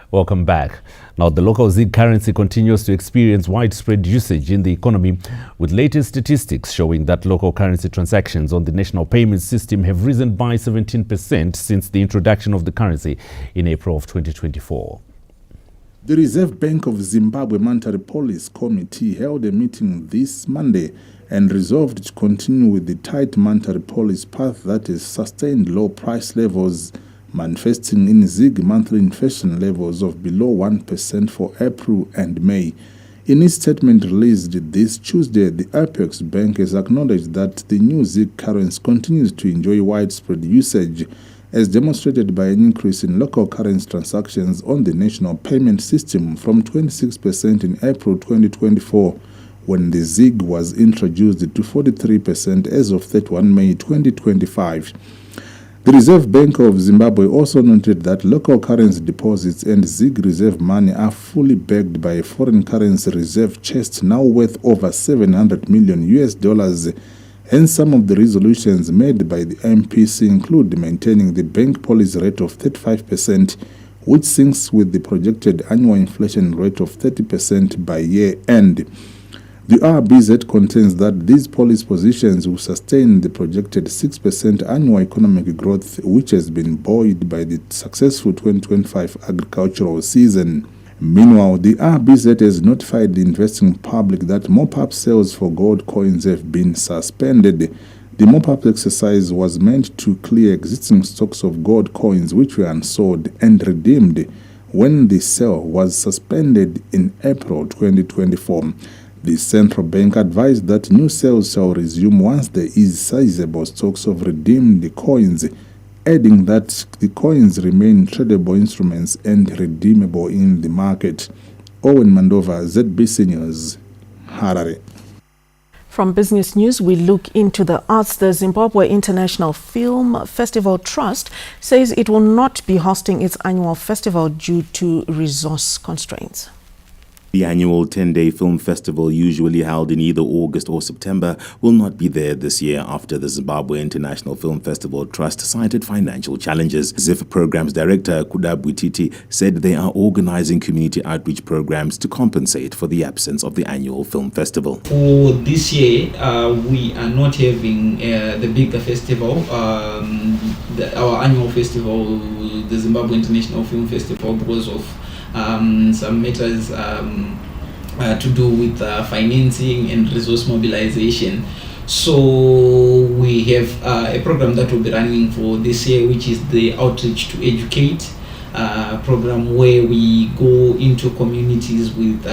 Welcome back. Now, the local ZiG currency continues to experience widespread usage in the economy, with latest statistics showing that local currency transactions on the national payment system have risen by 17% since the introduction of the currency in April of 2024. The Reserve Bank of Zimbabwe Monetary Policy Committee held a meeting this Monday and resolved to continue with the tight monetary policy path that has sustained low price levels, manifesting in ZiG monthly inflation levels of below 1% for April and May. In its statement released this Tuesday, the Apex Bank has acknowledged that the new ZiG currency continues to enjoy widespread usage, as demonstrated by an increase in local currency transactions on the national payment system from 26% in April 2024, when the ZiG was introduced, to 43% as of 31 May 2025. The Reserve Bank of Zimbabwe also noted that local currency deposits and ZiG reserve money are fully backed by a foreign currency reserve chest now worth over $700 million. Hence, some of the resolutions made by the MPC include maintaining the bank policy rate of 35%, which syncs with the projected annual inflation rate of 30% by year end. The RBZ contends that these policy positions will sustain the projected 6% annual economic growth, which has been buoyed by the successful 2025 agricultural season. Meanwhile, the RBZ has notified the investing public that mop-up sales for gold coins have been suspended. The mop-up exercise was meant to clear existing stocks of gold coins which were unsold and redeemed when the sale was suspended in April 2024. The central bank advised that new sales shall resume once there is sizable stocks of redeemed coins, adding that the coins remain tradable instruments and redeemable in the market. Owen Mandova, ZBC News, Harare. From business news, we look into the arts. The Zimbabwe International Film Festival Trust says it will not be hosting its annual festival due to resource constraints. The annual 10-day film festival, usually held in either August or September, will not be there this year after the Zimbabwe International Film Festival Trust cited financial challenges. ZIF Programs Director Kudabu Titi said they are organizing community outreach programs to compensate for the absence of the annual film festival. For this year, we are not having the bigger festival, our annual festival, the Zimbabwe International Film Festival, because of some matters to do with financing and resource mobilization. So we have a program that will be running for this year, which is the Outreach to Educate program, where we go into communities with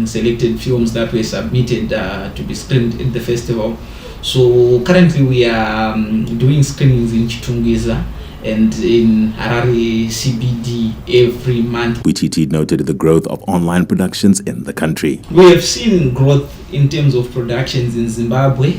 selected films that were submitted to be screened at the festival. So currently we are doing screenings in Chitungwiza and in Harare CBD every month. WTT noted the growth of online productions in the country. We have seen growth in terms of productions in Zimbabwe.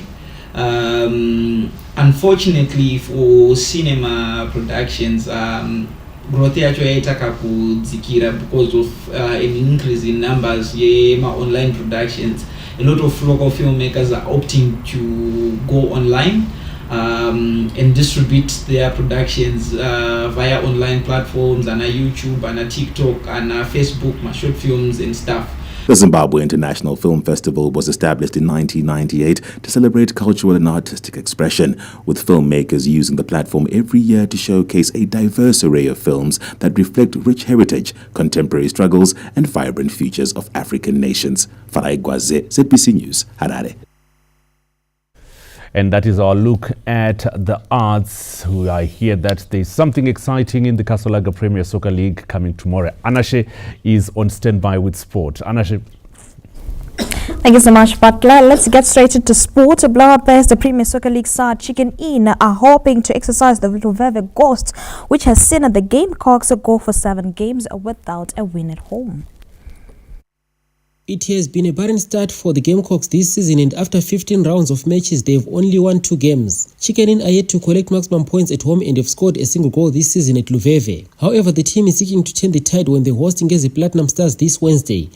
Unfortunately for cinema productions, growth yacho yaitaka kudzikira because of an increase in numbers online productions. A lot of local filmmakers are opting to go online and distribute their productions via online platforms and YouTube and TikTok and Facebook, short films and stuff. The Zimbabwe International Film Festival was established in 1998 to celebrate cultural and artistic expression, with filmmakers using the platform every year to showcase a diverse array of films that reflect rich heritage, contemporary struggles, and vibrant futures of African nations. Farai Gwaze, ZBC News, Harare. And that is our look at the arts. I hear that there's something exciting in the Kasolaga Premier Soccer League coming tomorrow. Anashe is on standby with sport. Anashe. Thank you so much, Butler. Let's get straight into sport. Bulawayo, the Premier Soccer League side Chicken Inn, are hoping to exercise the Luveve Ghost, which has seen the Gamecocks go for 7 games without a win at home. It has been a barren start for the Gamecocks this season, and after 15 rounds of matches, they've only won 2 games. Chicken Inn are yet to collect maximum points at home and have scored a single goal this season at Luveve. However, the team is seeking to turn the tide when they're hosting as the Platinum Stars this Wednesday.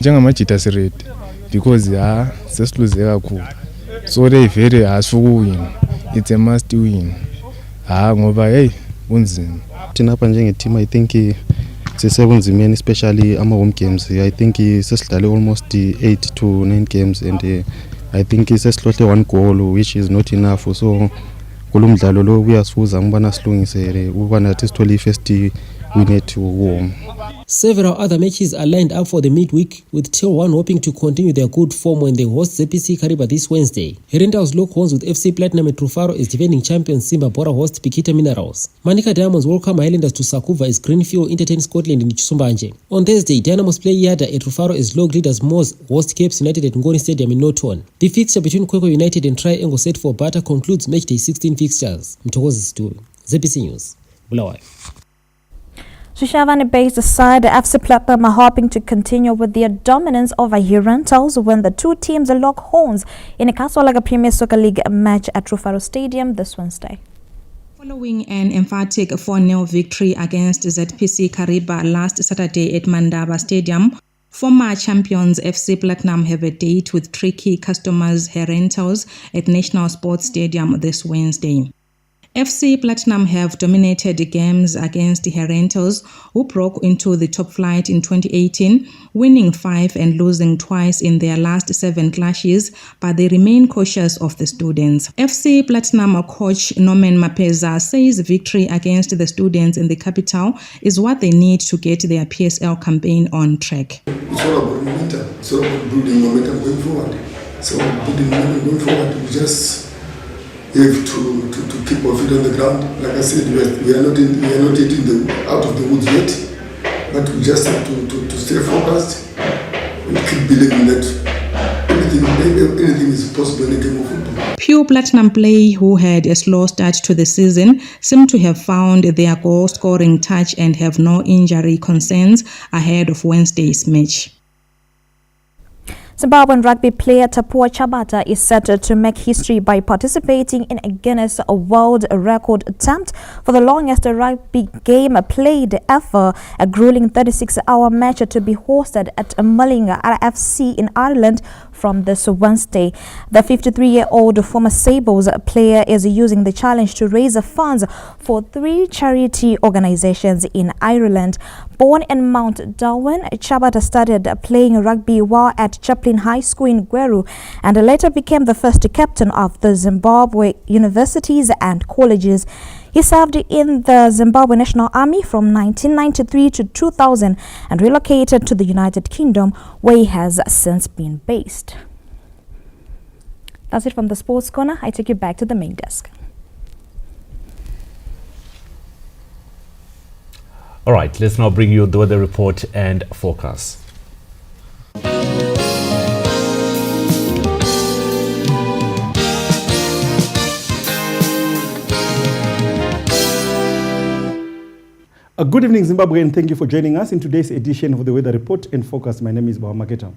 Because so they very hard to win. It's a must win. Team, I think seven men, especially our home games. I think it's almost 8 to 9 games, and I think it's slotly 1 goal, which is not enough. So we are supposed to first we need to warm. Several other matches are lined up for the midweek, with Tail One hoping to continue their good form when they host ZPC Kariba this Wednesday. Herentals lock horns with FC Platinum at Rufaro as defending champions Simba Bora host Pikita Minerals. Manica Diamonds welcome Highlanders to Sakuva as Greenfield entertain Scotland in Chisumbanje. On Thursday, Dynamos play Yada at Rufaro as log leaders Moz host Capes United at Ngoni Stadium in Norton. The fixture between Kwekwe United and Triangle set for Bata concludes matchday 16 fixtures. Mtokozi Stu, ZPC News, Bulawayo. Shishavane-based side FC Platinum are hoping to continue with their dominance over Herentals when the two teams lock horns in a Kasolaga Premier Soccer League match at Rufaro Stadium this Wednesday. Following an emphatic 4-0 victory against ZPC Kariba last Saturday at Mandaba Stadium, former champions FC Platinum have a date with tricky customers Herentals at National Sports Stadium this Wednesday. FC Platinum have dominated games against Herentals, who broke into the top flight in 2018, winning 5 and losing twice in their last 7 clashes, but they remain cautious of the students. FC Platinum coach Norman Mapeza says victory against the students in the capital is what they need to get their PSL campaign on track. It's all about momentum. It's all about building momentum going forward. So building momentum going forward, we just have to keep our feet on the ground. Like I said, we are not out of the woods yet, but we just have to stay focused and keep believing that anything is possible in a game of football. Pure Platinum play, who had a slow start to the season, seem to have found their goal-scoring touch and have no injury concerns ahead of Wednesday's match. Zimbabwean rugby player Tapua Chabata is set to make history by participating in a Guinness World Record attempt for the longest rugby game played ever, a grueling 36-hour match to be hosted at Mullingar RFC in Ireland from this Wednesday. The 53-year-old former Sables player is using the challenge to raise funds for 3 charity organizations in Ireland. Born in Mount Darwin, Chabata started playing rugby while at Chaplin High School in Gweru and later became the first captain of the Zimbabwe universities and colleges. He served in the Zimbabwe National Army from 1993 to 2000 and relocated to the United Kingdom, where he has since been based. That's it from the Sports Corner. I take you back to the main desk. All right, let's now bring you the weather report and forecast. Good evening, Zimbabwe, and thank you for joining us in today's edition of the Weather Report and Forecast. My name is Bawa Maketa.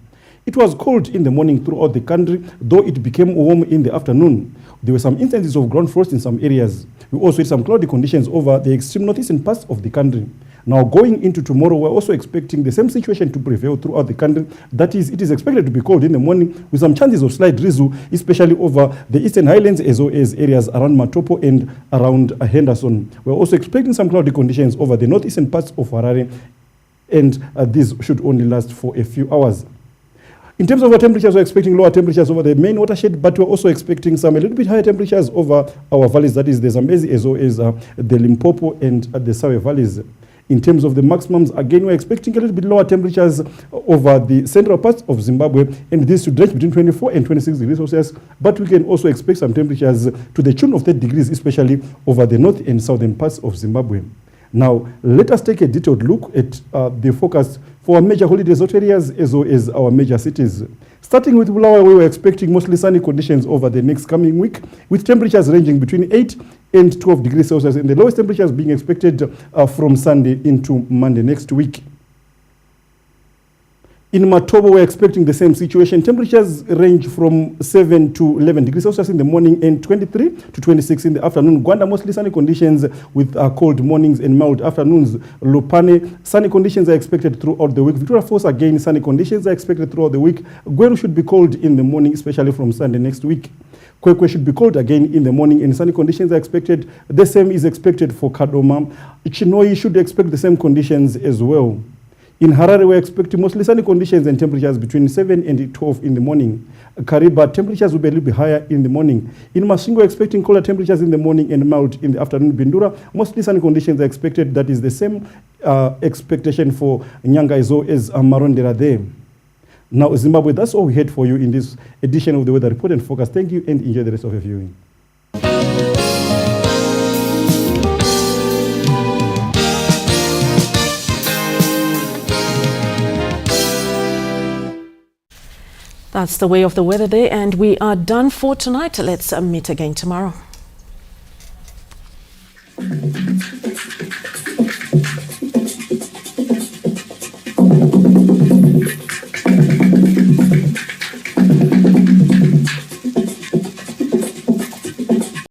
It was cold in the morning throughout the country, though it became warm in the afternoon. There were some instances of ground frost in some areas. We also had some cloudy conditions over the extreme northeastern parts of the country. Now, going into tomorrow, we're also expecting the same situation to prevail throughout the country. That is, it is expected to be cold in the morning with some chances of slight drizzle, especially over the eastern highlands as well as areas around Matopo and around Henderson. We're also expecting some cloudy conditions over the northeastern parts of Harare, and these should only last for a few hours. In terms of our temperatures, we're expecting lower temperatures over the main watershed, but we're also expecting some a little bit higher temperatures over our valleys, that is the Zambezi as well as the Limpopo and the Sawe valleys. In terms of the maximums, again, we're expecting a little bit lower temperatures over the central parts of Zimbabwe, and this should range between 24 and 26 degrees Celsius, but we can also expect some temperatures to the tune of 30 degrees, especially over the north and southern parts of Zimbabwe. Now, let us take a detailed look at the forecast for our major holiday resort areas as well as our major cities. Starting with Bulawayo, we were expecting mostly sunny conditions over the next coming week, with temperatures ranging between 8 and 12 degrees Celsius, and the lowest temperatures being expected from Sunday into Monday next week. In Matobo, we're expecting the same situation. Temperatures range from 7 to 11 degrees Celsius in the morning and 23 to 26 in the afternoon. Gwanda, mostly sunny conditions with cold mornings and mild afternoons. Lupane, sunny conditions are expected throughout the week. Victoria Falls, again, sunny conditions are expected throughout the week. Gweru should be cold in the morning, especially from Sunday next week. Kwekwe should be cold again in the morning, and sunny conditions are expected. The same is expected for Kadoma. Chinoi should expect the same conditions as well. In Harare, we're expecting mostly sunny conditions and temperatures between 7 and 12 in the morning. Kariba, temperatures will be a little bit higher in the morning. In Masvingo, we're expecting cooler temperatures in the morning and mild in the afternoon. Bindura, mostly sunny conditions are expected. That is the same expectation for Nyanga Izo as Marondera there. Now, Zimbabwe, that's all we had for you in this edition of the Weather Report and Focus. Thank you and enjoy the rest of your viewing. That's the way of the weather there, and we are done for tonight. Let's meet again tomorrow.